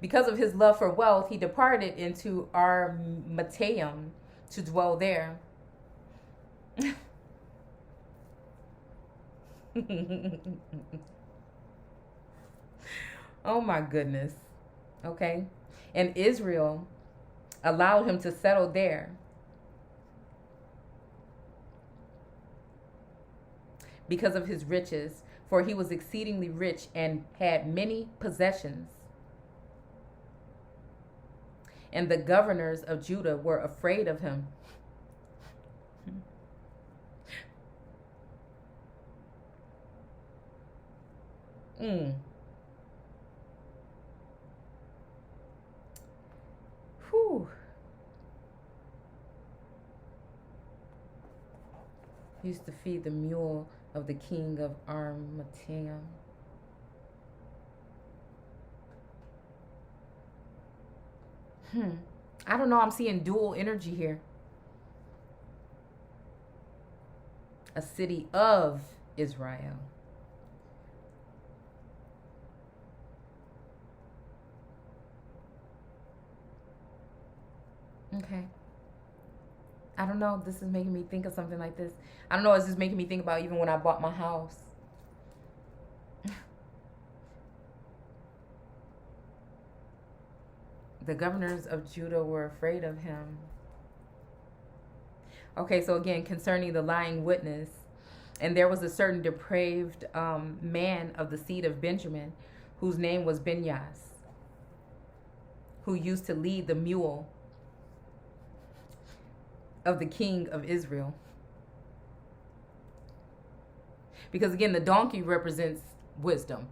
Because of his love for wealth, he departed into Armataim to dwell there. Oh my goodness. Okay. And Israel allowed him to settle there because of his riches, for he was exceedingly rich and had many possessions. And the governors of Judah were afraid of him. Whew. Used to feed the mule of the king of Armataim. I don't know. I'm seeing dual energy here. A city of Israel. Okay. I don't know. This is making me think of something like this. I don't know. It's just making me think about even when I bought my house. The governors of Judah were afraid of him. Okay, so again, concerning the lying witness. And there was a certain depraved man of the seed of Benjamin, whose name was Benyas, who used to lead the mule of the king of Israel. Because again, the donkey represents wisdom.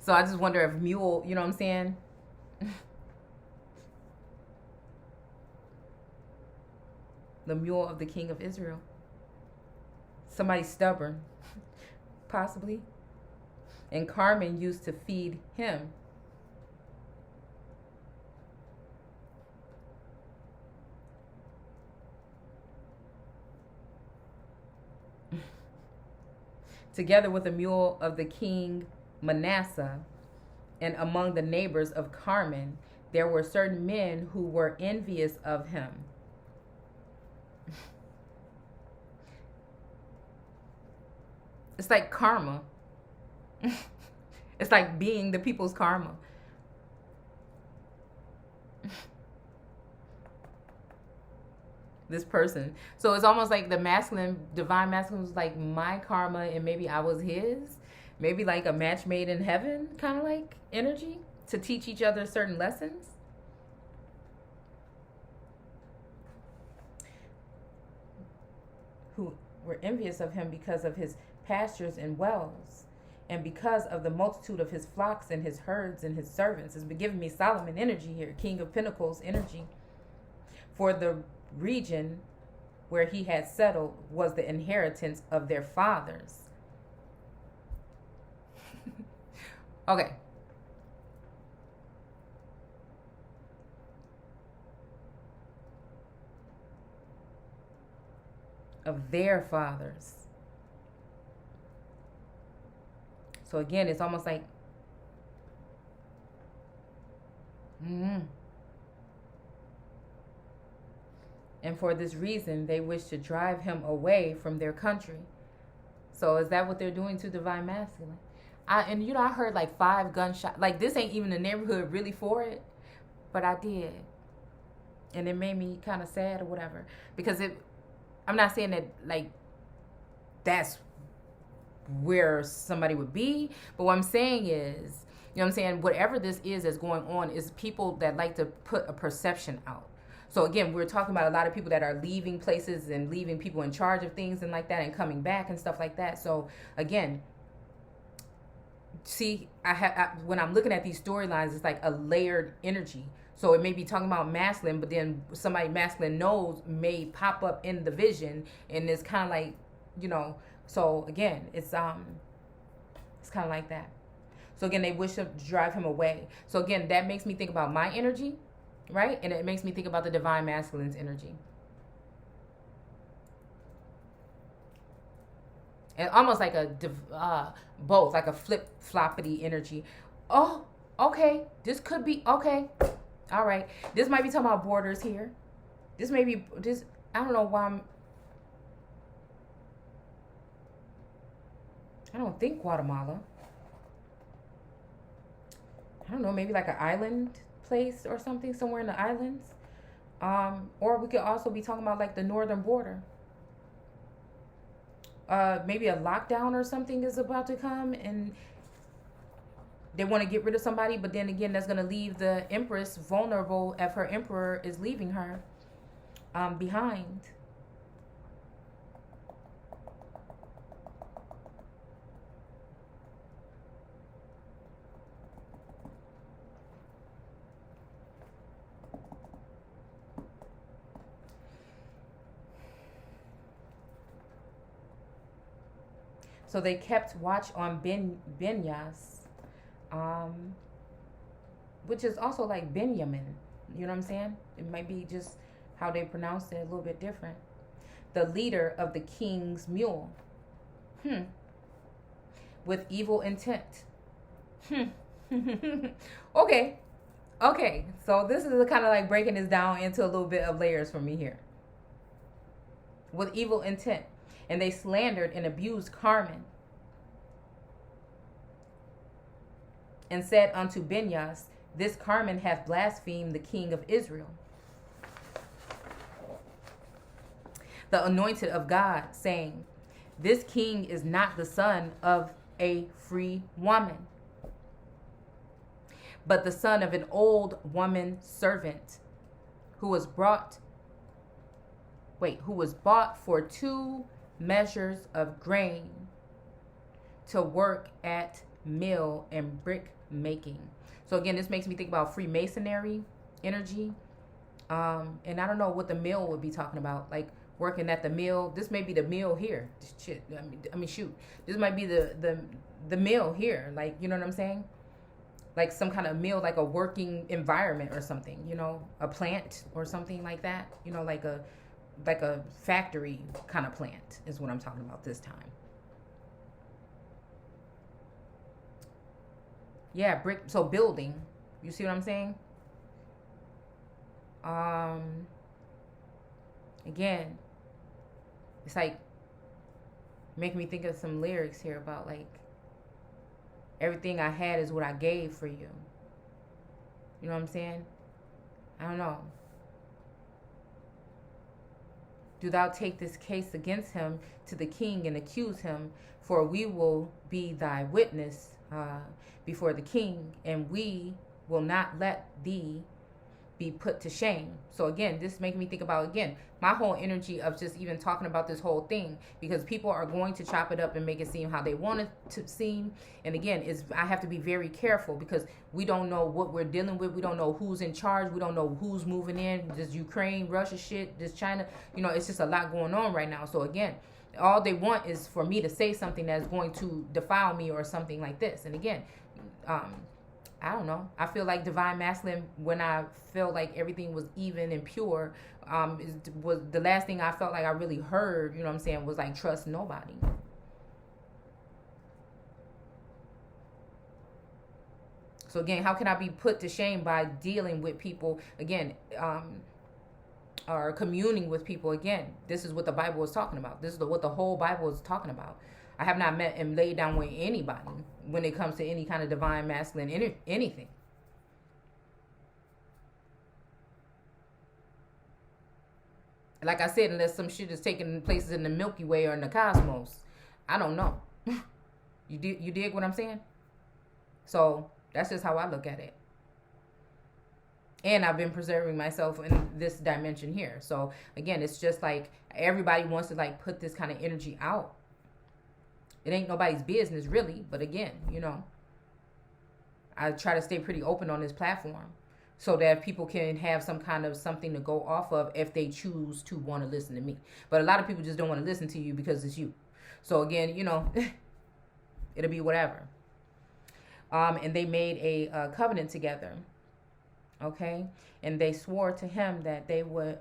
So I just wonder if mule, you know what I'm saying? The mule of the king of Israel. Somebody stubborn, possibly. And Carmen used to feed him. Together with a mule of the king Manasseh, and among the neighbors of Carmen, there were certain men who were envious of him. It's like karma. It's like being the people's karma. This person. So it's almost like the masculine, divine masculine was like my karma and maybe I was his. Maybe like a match made in heaven kind of like energy to teach each other certain lessons. Who were envious of him because of his pastures and wells, and because of the multitude of his flocks and his herds and his servants. It's been giving me Solomon energy here, King of Pentacles energy. For the region where he had settled was the inheritance of their fathers. Okay. Of their fathers. So again, it's almost like and for this reason, they wish to drive him away from their country. So is that what they're doing to divine masculine? I heard like 5 gunshots. Like this ain't even the neighborhood really for it, but I did. And it made me kind of sad or whatever. Because I'm not saying that like that's where somebody would be, but what I'm saying is, you know what I'm saying, whatever this is that's going on is people that like to put a perception out. So again, we're talking about a lot of people that are leaving places and leaving people in charge of things and like that and coming back and stuff like that. So again, see, when I'm looking at these storylines, it's like a layered energy. So it may be talking about masculine, but then somebody masculine knows may pop up in the vision, and it's kind of like, you know. So again, it's kind of like that. So again, they wish to drive him away. So again, that makes me think about my energy, right? And it makes me think about the divine masculine's energy. And almost like both, like a flip-floppity energy. Oh, okay. This could be okay. All right. This might be talking about borders here. This may be this. I don't know why I don't think Guatemala. I don't know. Maybe like an island place or something, somewhere in the islands. Or we could also be talking about like the northern border. Maybe a lockdown or something is about to come, and they want to get rid of somebody, but then again, that's going to leave the empress vulnerable if her emperor is leaving her behind. So they kept watch on Benyas, um, which is also like Benjamin. You know what I'm saying? It might be just how they pronounce it a little bit different. The leader of the king's mule. With evil intent. Okay. Okay. So this is kind of like breaking this down into a little bit of layers for me here. With evil intent. And they slandered and abused Carmen, and said unto Benyas, this Carmen hath blasphemed the king of Israel, the anointed of God, saying, this king is not the son of a free woman, but the son of an old woman servant, who was bought for 2 measures of grain to work at mill and brick making. So again, this makes me think about Freemasonry energy. And I don't know what the mill would be talking about, like working at the mill. This may be the mill here. Shit. I mean, shoot. This might be the mill here. Like, you know what I'm saying? Like some kind of mill, like a working environment or something, you know, a plant or something like that, you know, like a factory kind of plant is what I'm talking about this time. Yeah, brick. So building. You see what I'm saying? Again, it's like making me think of some lyrics here about like everything I had is what I gave for you. You know what I'm saying? I don't know. Do thou take this case against him to the king and accuse him, for we will be thy witness before the king, and we will not let thee be put to shame. So again, this is making me think about, again, my whole energy of just even talking about this whole thing, because people are going to chop it up and make it seem how they want it to seem. And again, I have to be very careful, because we don't know what we're dealing with. We don't know who's in charge. We don't know who's moving in. This Ukraine, Russia shit, this China, you know, it's just a lot going on right now. So again, all they want is for me to say something that's going to defile me or something like this. And again, I don't know. I feel like divine masculine, when I felt like everything was even and pure, was the last thing I felt like I really heard, you know what I'm saying, was like trust nobody. So again, how can I be put to shame by dealing with people, again, or communing with people? Again, this is what the Bible is talking about. This is what the whole Bible is talking about. I have not met and laid down with anybody when it comes to any kind of divine masculine anything. Like I said, unless some shit is taking places in the Milky Way or in the cosmos, I don't know. You dig what I'm saying? So that's just how I look at it. And I've been preserving myself in this dimension here. So again, it's just like everybody wants to like put this kind of energy out. It ain't nobody's business really, but again, you know, I try to stay pretty open on this platform so that people can have some kind of something to go off of if they choose to want to listen to me. But a lot of people just don't want to listen to you because it's you. So again, you know, it'll be whatever. And they made a covenant together, okay? And they swore to him that they would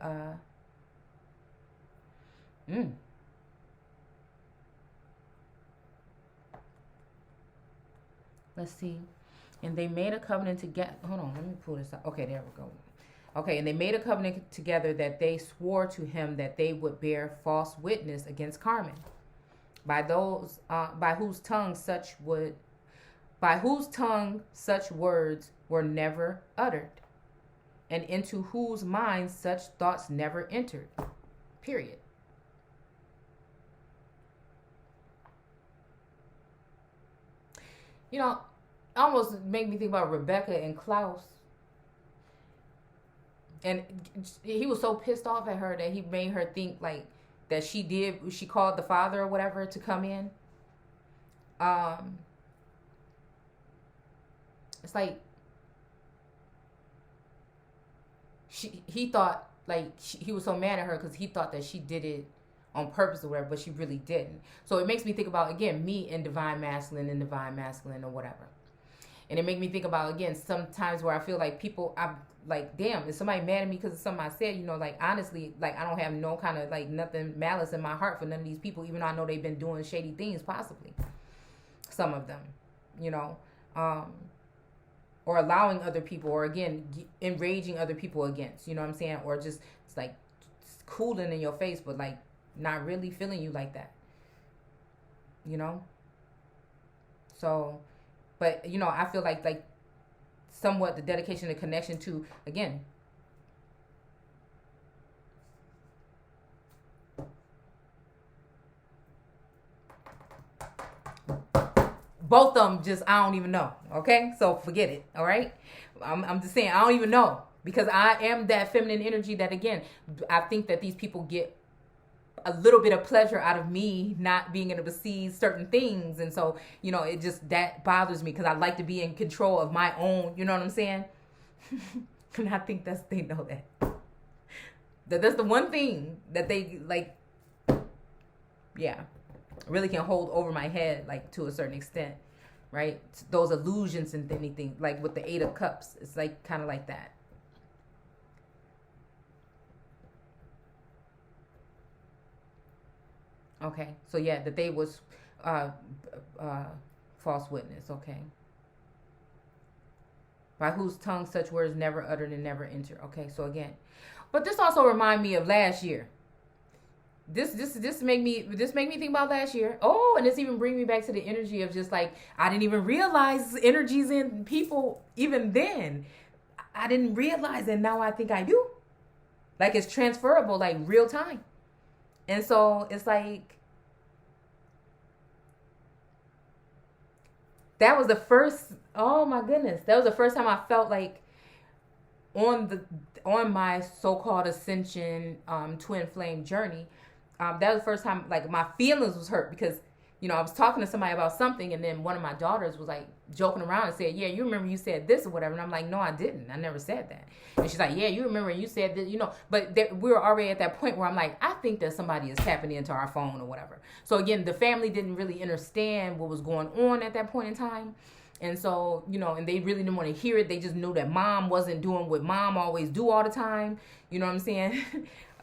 let's see. And they made a covenant together. Hold on, let me pull this up. Okay, there we go. Okay, and they made a covenant together that they swore to him that they would bear false witness against Carmen, by whose tongue such words were never uttered, and into whose minds such thoughts never entered. Period. You know, almost made me think about Rebecca and Klaus. And he was so pissed off at her that he made her think like that she called the father or whatever to come in. It's like he thought like he was so mad at her because he thought that she did it on purpose or whatever, but she really didn't. So it makes me think about, again, me and divine masculine or whatever. And it made me think about, again, sometimes where I feel like people, I'm like, damn, is somebody mad at me because of something I said? You know, like, honestly, like, I don't have no kind of, like, nothing malice in my heart for none of these people, even though I know they've been doing shady things, possibly. Some of them, you know. Or allowing other people, or, again, enraging other people against, you know what I'm saying? Or just, it's like, cooling in your face, but, like, not really feeling you like that. You know? So... But, you know, I feel like somewhat the dedication and connection to, again, both of them just, I don't even know. Okay? So forget it. All right? I'm just saying, I don't even know. Because I am that feminine energy that, again, I think that these people get a little bit of pleasure out of me not being able to see certain things. And so, you know, it just, that bothers me because I like to be in control of my own, you know what I'm saying? And I think they know that. That's the one thing that they, like, yeah, really can hold over my head, like, to a certain extent, right? Those illusions and anything, like with the 8 of Cups, it's like, kind of like that. Okay, so yeah, that they was false witness, okay. By whose tongue such words never uttered and never entered. Okay, so again. But this also remind me of last year. This make me think about last year. Oh, and this even bring me back to the energy of just like, I didn't even realize energies in people even then. I didn't realize, and now I think I do. Like, it's transferable, like real time. And so it's like, that was the first, oh my goodness, that was the first time I felt like on my so-called ascension twin flame journey, that was the first time like my feelings was hurt because, you know, I was talking to somebody about something, and then one of my daughters was like joking around and said, yeah, you remember you said this or whatever. And I'm like, no, I didn't. I never said that. And she's like, yeah, you remember you said this, you know. But we were already at that point where I'm like, I think that somebody is tapping into our phone or whatever. So again, the family didn't really understand what was going on at that point in time. And so, you know, and they really didn't want to hear it. They just knew that mom wasn't doing what mom always do all the time. You know what I'm saying?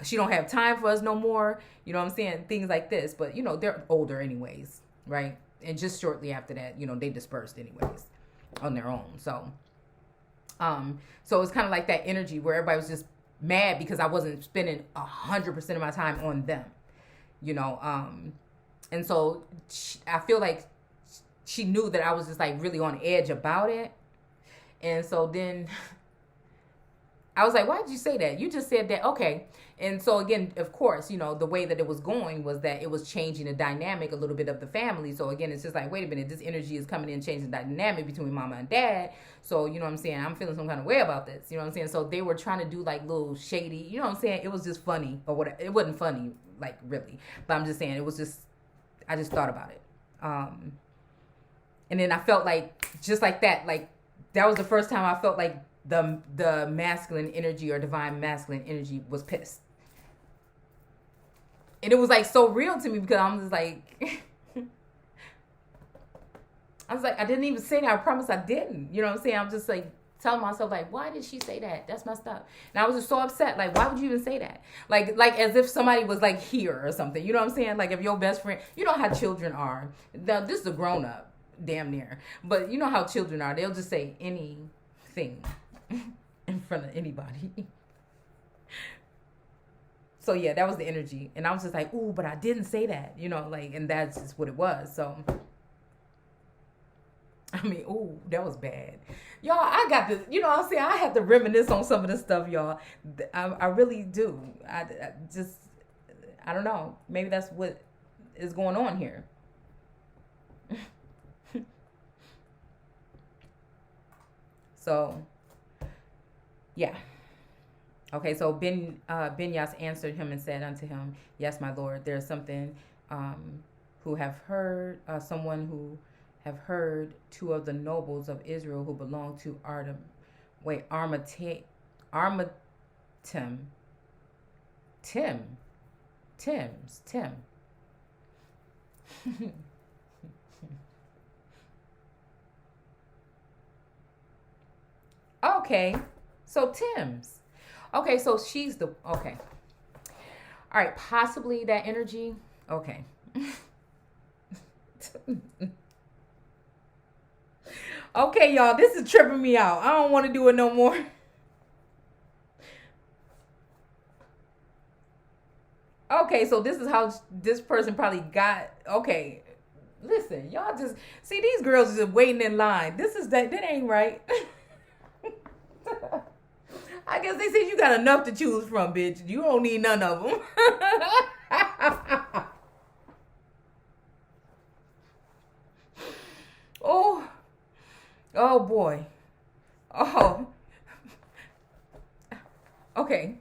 She don't have time for us no more. You know what I'm saying? Things like this. But, you know, they're older anyways, right? And just shortly after that, you know, they dispersed anyways on their own. So it's kind of like that energy where everybody was just mad because I wasn't spending 100% of my time on them, you know? And so I feel like she knew that I was just like really on edge about it. And so then I was like, why did you say that? You just said that. Okay. And so again, of course, you know, the way that it was going was that it was changing the dynamic a little bit of the family. So again, it's just like, wait a minute, this energy is coming in, changing the dynamic between mama and dad. So, you know what I'm saying? I'm feeling some kind of way about this. You know what I'm saying? So they were trying to do like little shady, you know what I'm saying? It was just funny or whatever. It wasn't funny, like really, but I'm just saying it was just, I just thought about it. And then I felt like, just like that was the first time I felt like the masculine energy or divine masculine energy was pissed. And it was like so real to me because I'm just like, I was like, I didn't even say that. I promise I didn't. You know what I'm saying? I'm just like telling myself like, why did she say that? That's messed up. And I was just so upset. Like, why would you even say that? Like as if somebody was like here or something. You know what I'm saying? Like if your best friend, you know how children are. Now, this is a grown up. damn near. But you know how children are. They'll just say anything in front of anybody. So yeah, that was the energy. And I was just like, ooh, but I didn't say that, you know, like, and that's just what it was. So, I mean, ooh, that was bad. Y'all, I got to, you know what I'm saying? I have to reminisce on some of this stuff, y'all. I really do. I just, I don't know. Maybe that's what is going on here. So, yeah. Okay, so Binyas answered him and said unto him, yes, my lord, there is something who have heard, someone who have heard two of the nobles of Israel who belong to Armatim. Okay, so Tim's. Okay, so she's the, okay. All right, possibly that energy. Okay. Okay, y'all, this is tripping me out. I don't want to do it no more. Okay, so this is how this person probably got, okay. Listen, y'all just, see, these girls are just waiting in line. That ain't right. I guess they said you got enough to choose from, bitch. You don't need none of them. Oh boy. Oh. Okay.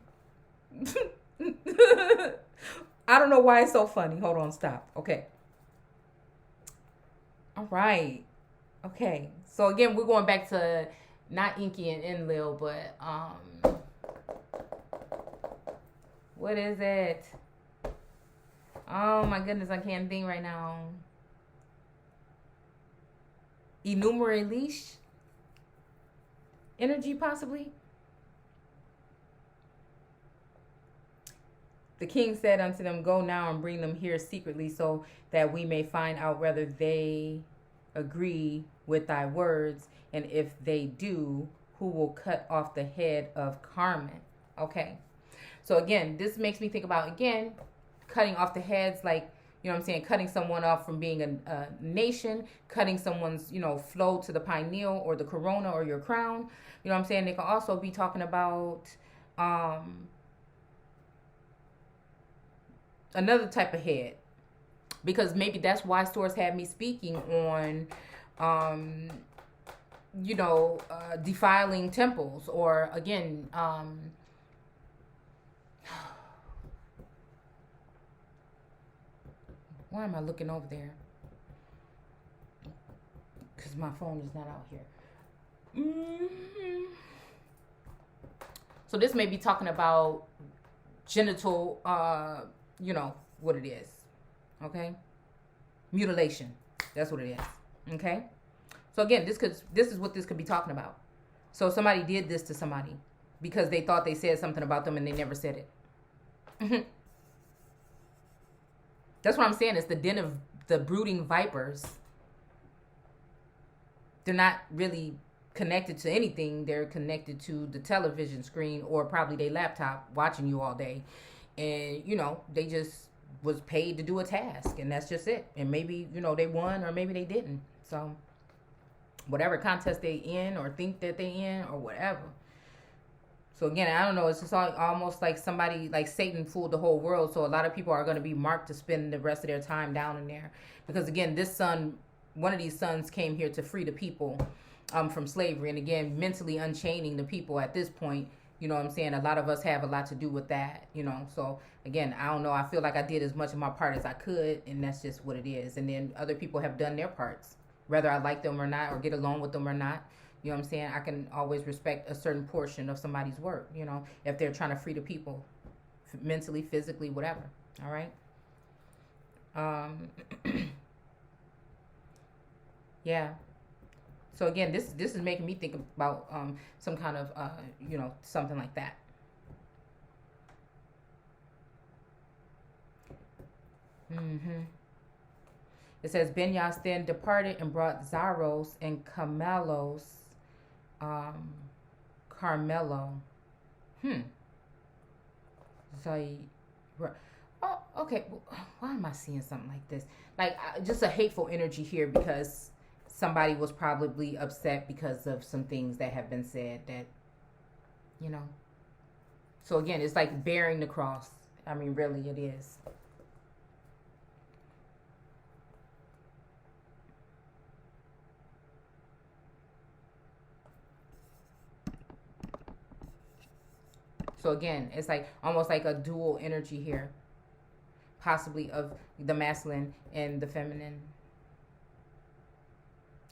I don't know why it's so funny. Hold on, stop. Okay. All right. Okay. So again, we're going back to not Inky and Enlil, but what is it? Oh my goodness, I can't think right now. Enumerate leash energy, possibly. The king said unto them, go now and bring them here secretly, so that we may find out whether they agree with thy words, and if they do, who will cut off the head of Carmen. Okay. So again, this makes me think about, again, cutting off the heads, like, you know what I'm saying, cutting someone off from being a nation, cutting someone's, you know, flow to the pineal or the corona or your crown. You know what I'm saying? They can also be talking about another type of head, because maybe that's why Source had me speaking on you know, defiling temples, or again, why am I looking over there? Because my phone is not out here. So this may be talking about genital, you know, what it is. Okay? Mutilation. That's what it is. Okay? So again, this is what this could be talking about. So somebody did this to somebody because they thought they said something about them and they never said it. That's what I'm saying. It's the den of the brooding vipers. They're not really connected to anything. They're connected to the television screen or probably their laptop watching you all day. And, you know, they just was paid to do a task, and that's just it. And maybe, you know, they won or maybe they didn't. So whatever contest they in or think that they in or whatever. So again, I don't know. It's just almost like somebody, like Satan fooled the whole world. So a lot of people are going to be marked to spend the rest of their time down in there. Because again, this son, one of these sons came here to free the people from slavery. And again, mentally unchaining the people at this point. You know what I'm saying? A lot of us have a lot to do with that, you know. So again, I don't know. I feel like I did as much of my part as I could. And that's just what it is. And then other people have done their parts, whether I like them or not, or get along with them or not. You know what I'm saying? I can always respect a certain portion of somebody's work, you know, if they're trying to free the people mentally, physically, whatever. All right. Yeah. So again, this is making me think about some kind of, you know, something like that. It says, Benyas then departed and brought Zaros and Carmelo. Zai. Oh, okay. Why am I seeing something like this? Like, just a hateful energy here because somebody was probably upset because of some things that have been said that, you know. So again, it's like bearing the cross. I mean, really, it is. So again, it's like almost like a dual energy here, possibly of the masculine and the feminine.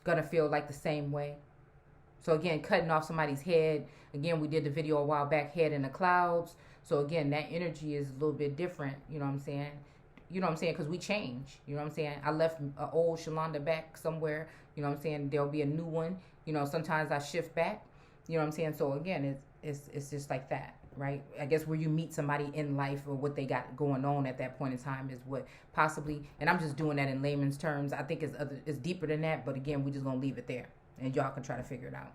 Gonna feel like the same way. So again, cutting off somebody's head. Again, we did the video a while back, head in the clouds. So again, that energy is a little bit different. You know what I'm saying? You know what I'm saying? Because we change. You know what I'm saying? I left an old Shalonda back somewhere. You know what I'm saying? There'll be a new one. You know, sometimes I shift back. You know what I'm saying? So again, it's just like that. Right? I guess where you meet somebody in life or what they got going on at that point in time is what possibly, and I'm just doing that in layman's terms. I think it's deeper than that, but again, we're just gonna leave it there, and y'all can try to figure it out.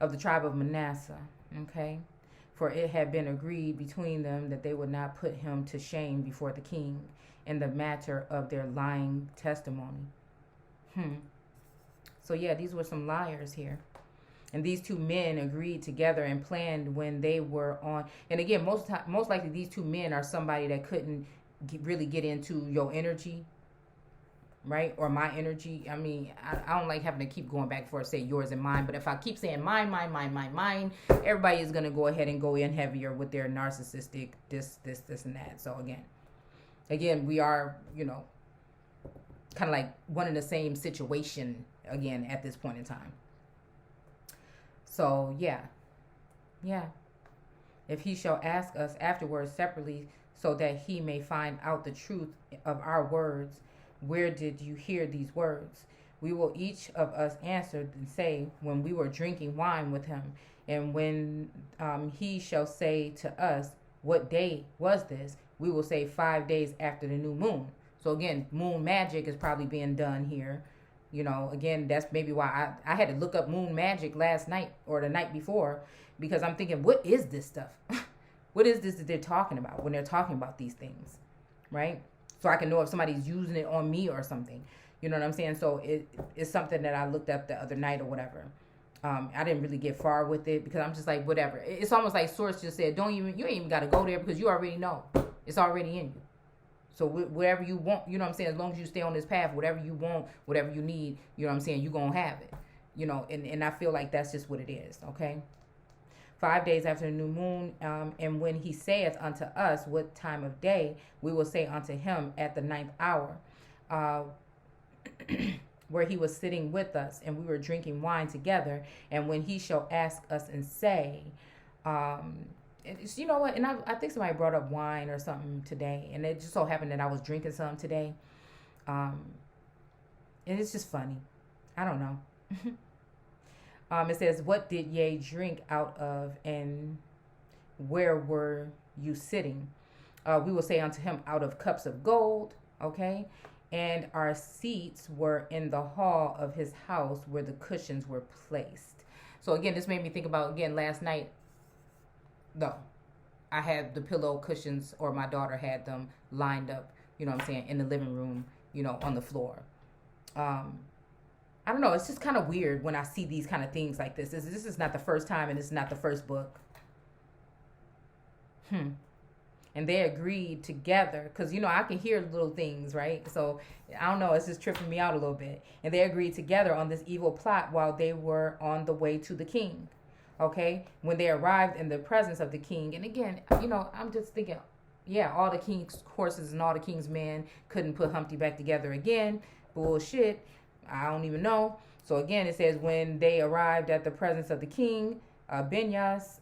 Of the tribe of Manasseh, okay, for it had been agreed between them that they would not put him to shame before the king in the matter of their lying testimony. So yeah, these were some liars here. And these two men agreed together and planned when they were on. And again, most likely these two men are somebody that couldn't really get into your energy, right? Or my energy. I mean, I don't like having to keep going back and forth, say yours and mine. But if I keep saying mine, everybody is going to go ahead and go in heavier with their narcissistic this, and that. So again, we are, you know, kind of like one in the same situation again at this point in time. So, yeah. If he shall ask us afterwards separately so that he may find out the truth of our words, where did you hear these words? We will each of us answer and say, when we were drinking wine with him. And when he shall say to us, what day was this? We will say 5 days after the new moon. So, again, moon magic is probably being done here. You know, again, that's maybe why I had to look up moon magic last night or the night before, because I'm thinking, what is this stuff? What is this that they're talking about when they're talking about these things, right? So I can know if somebody's using it on me or something. You know what I'm saying? So it's something that I looked up the other night or whatever. I didn't really get far with it because I'm just like, whatever. It's almost like Source just said, you ain't even got to go there because you already know. It's already in you. So whatever you want, you know what I'm saying, as long as you stay on this path, whatever you want, whatever you need, you know what I'm saying, you're going to have it. You know, and I feel like that's just what it is, okay? 5 days after the new moon, and when he saith unto us what time of day, we will say unto him at the 9th hour, where he was sitting with us, and we were drinking wine together, and when he shall ask us and say, you know what, and I think somebody brought up wine or something today, and it just so happened that I was drinking some today, and it's just funny. I don't know. It says, what did ye drink out of, and where were you sitting? We will say unto him, out of cups of gold, okay, and our seats were in the hall of his house where the cushions were placed. So again, this made me think about, again, last night. No, I had the pillow cushions, or my daughter had them lined up, you know what I'm saying, in the living room, you know, on the floor. I don't know. It's just kind of weird when I see these kind of things like this. This is not the first time, and it's not the first book. And they agreed together, because, you know, I can hear little things, right? So, I don't know. It's just tripping me out a little bit. And they agreed together on this evil plot while they were on the way to the king. Okay, when they arrived in the presence of the king, and again, you know, I'm just thinking, yeah, all the king's horses and all the king's men couldn't put Humpty back together again. Bullshit. I don't even know. So again, it says, when they arrived at the presence of the king, Benyas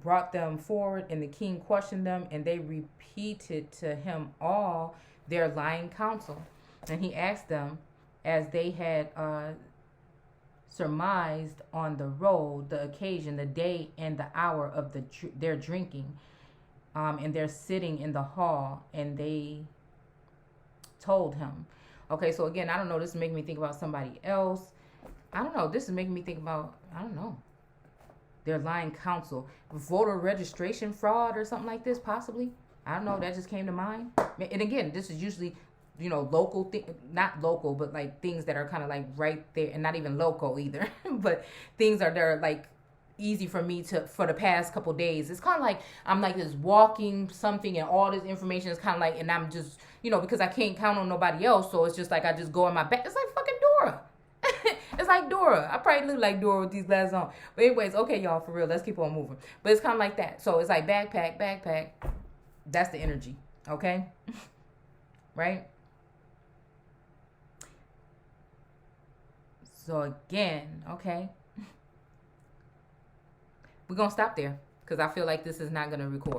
brought them forward, and the king questioned them, and they repeated to him all their lying counsel. And he asked them, as they had surmised on the road, the occasion, the day, and the hour of their drinking. And they're sitting in the hall, and they told him. Okay, so again, I don't know. This is making me think about somebody else. I don't know. This is making me think about, I don't know, their lying counsel. Voter registration fraud or something like this, possibly. I don't know. That just came to mind. And again, this is usually, you know, local, not local, but like things that are kind of like right there, and not even local either. But things that are like easy for me to, for the past couple days. It's kind of like I'm like this walking something, and all this information is kind of like, and I'm just, you know, because I can't count on nobody else, so it's just like I just go in my back. It's like fucking Dora. It's like Dora. I probably look like Dora with these glasses on. But anyways, okay, y'all, for real, let's keep on moving. But it's kind of like that. So it's like backpack. That's the energy, okay? Right? So again, okay, we're going to stop there because I feel like this is not going to record.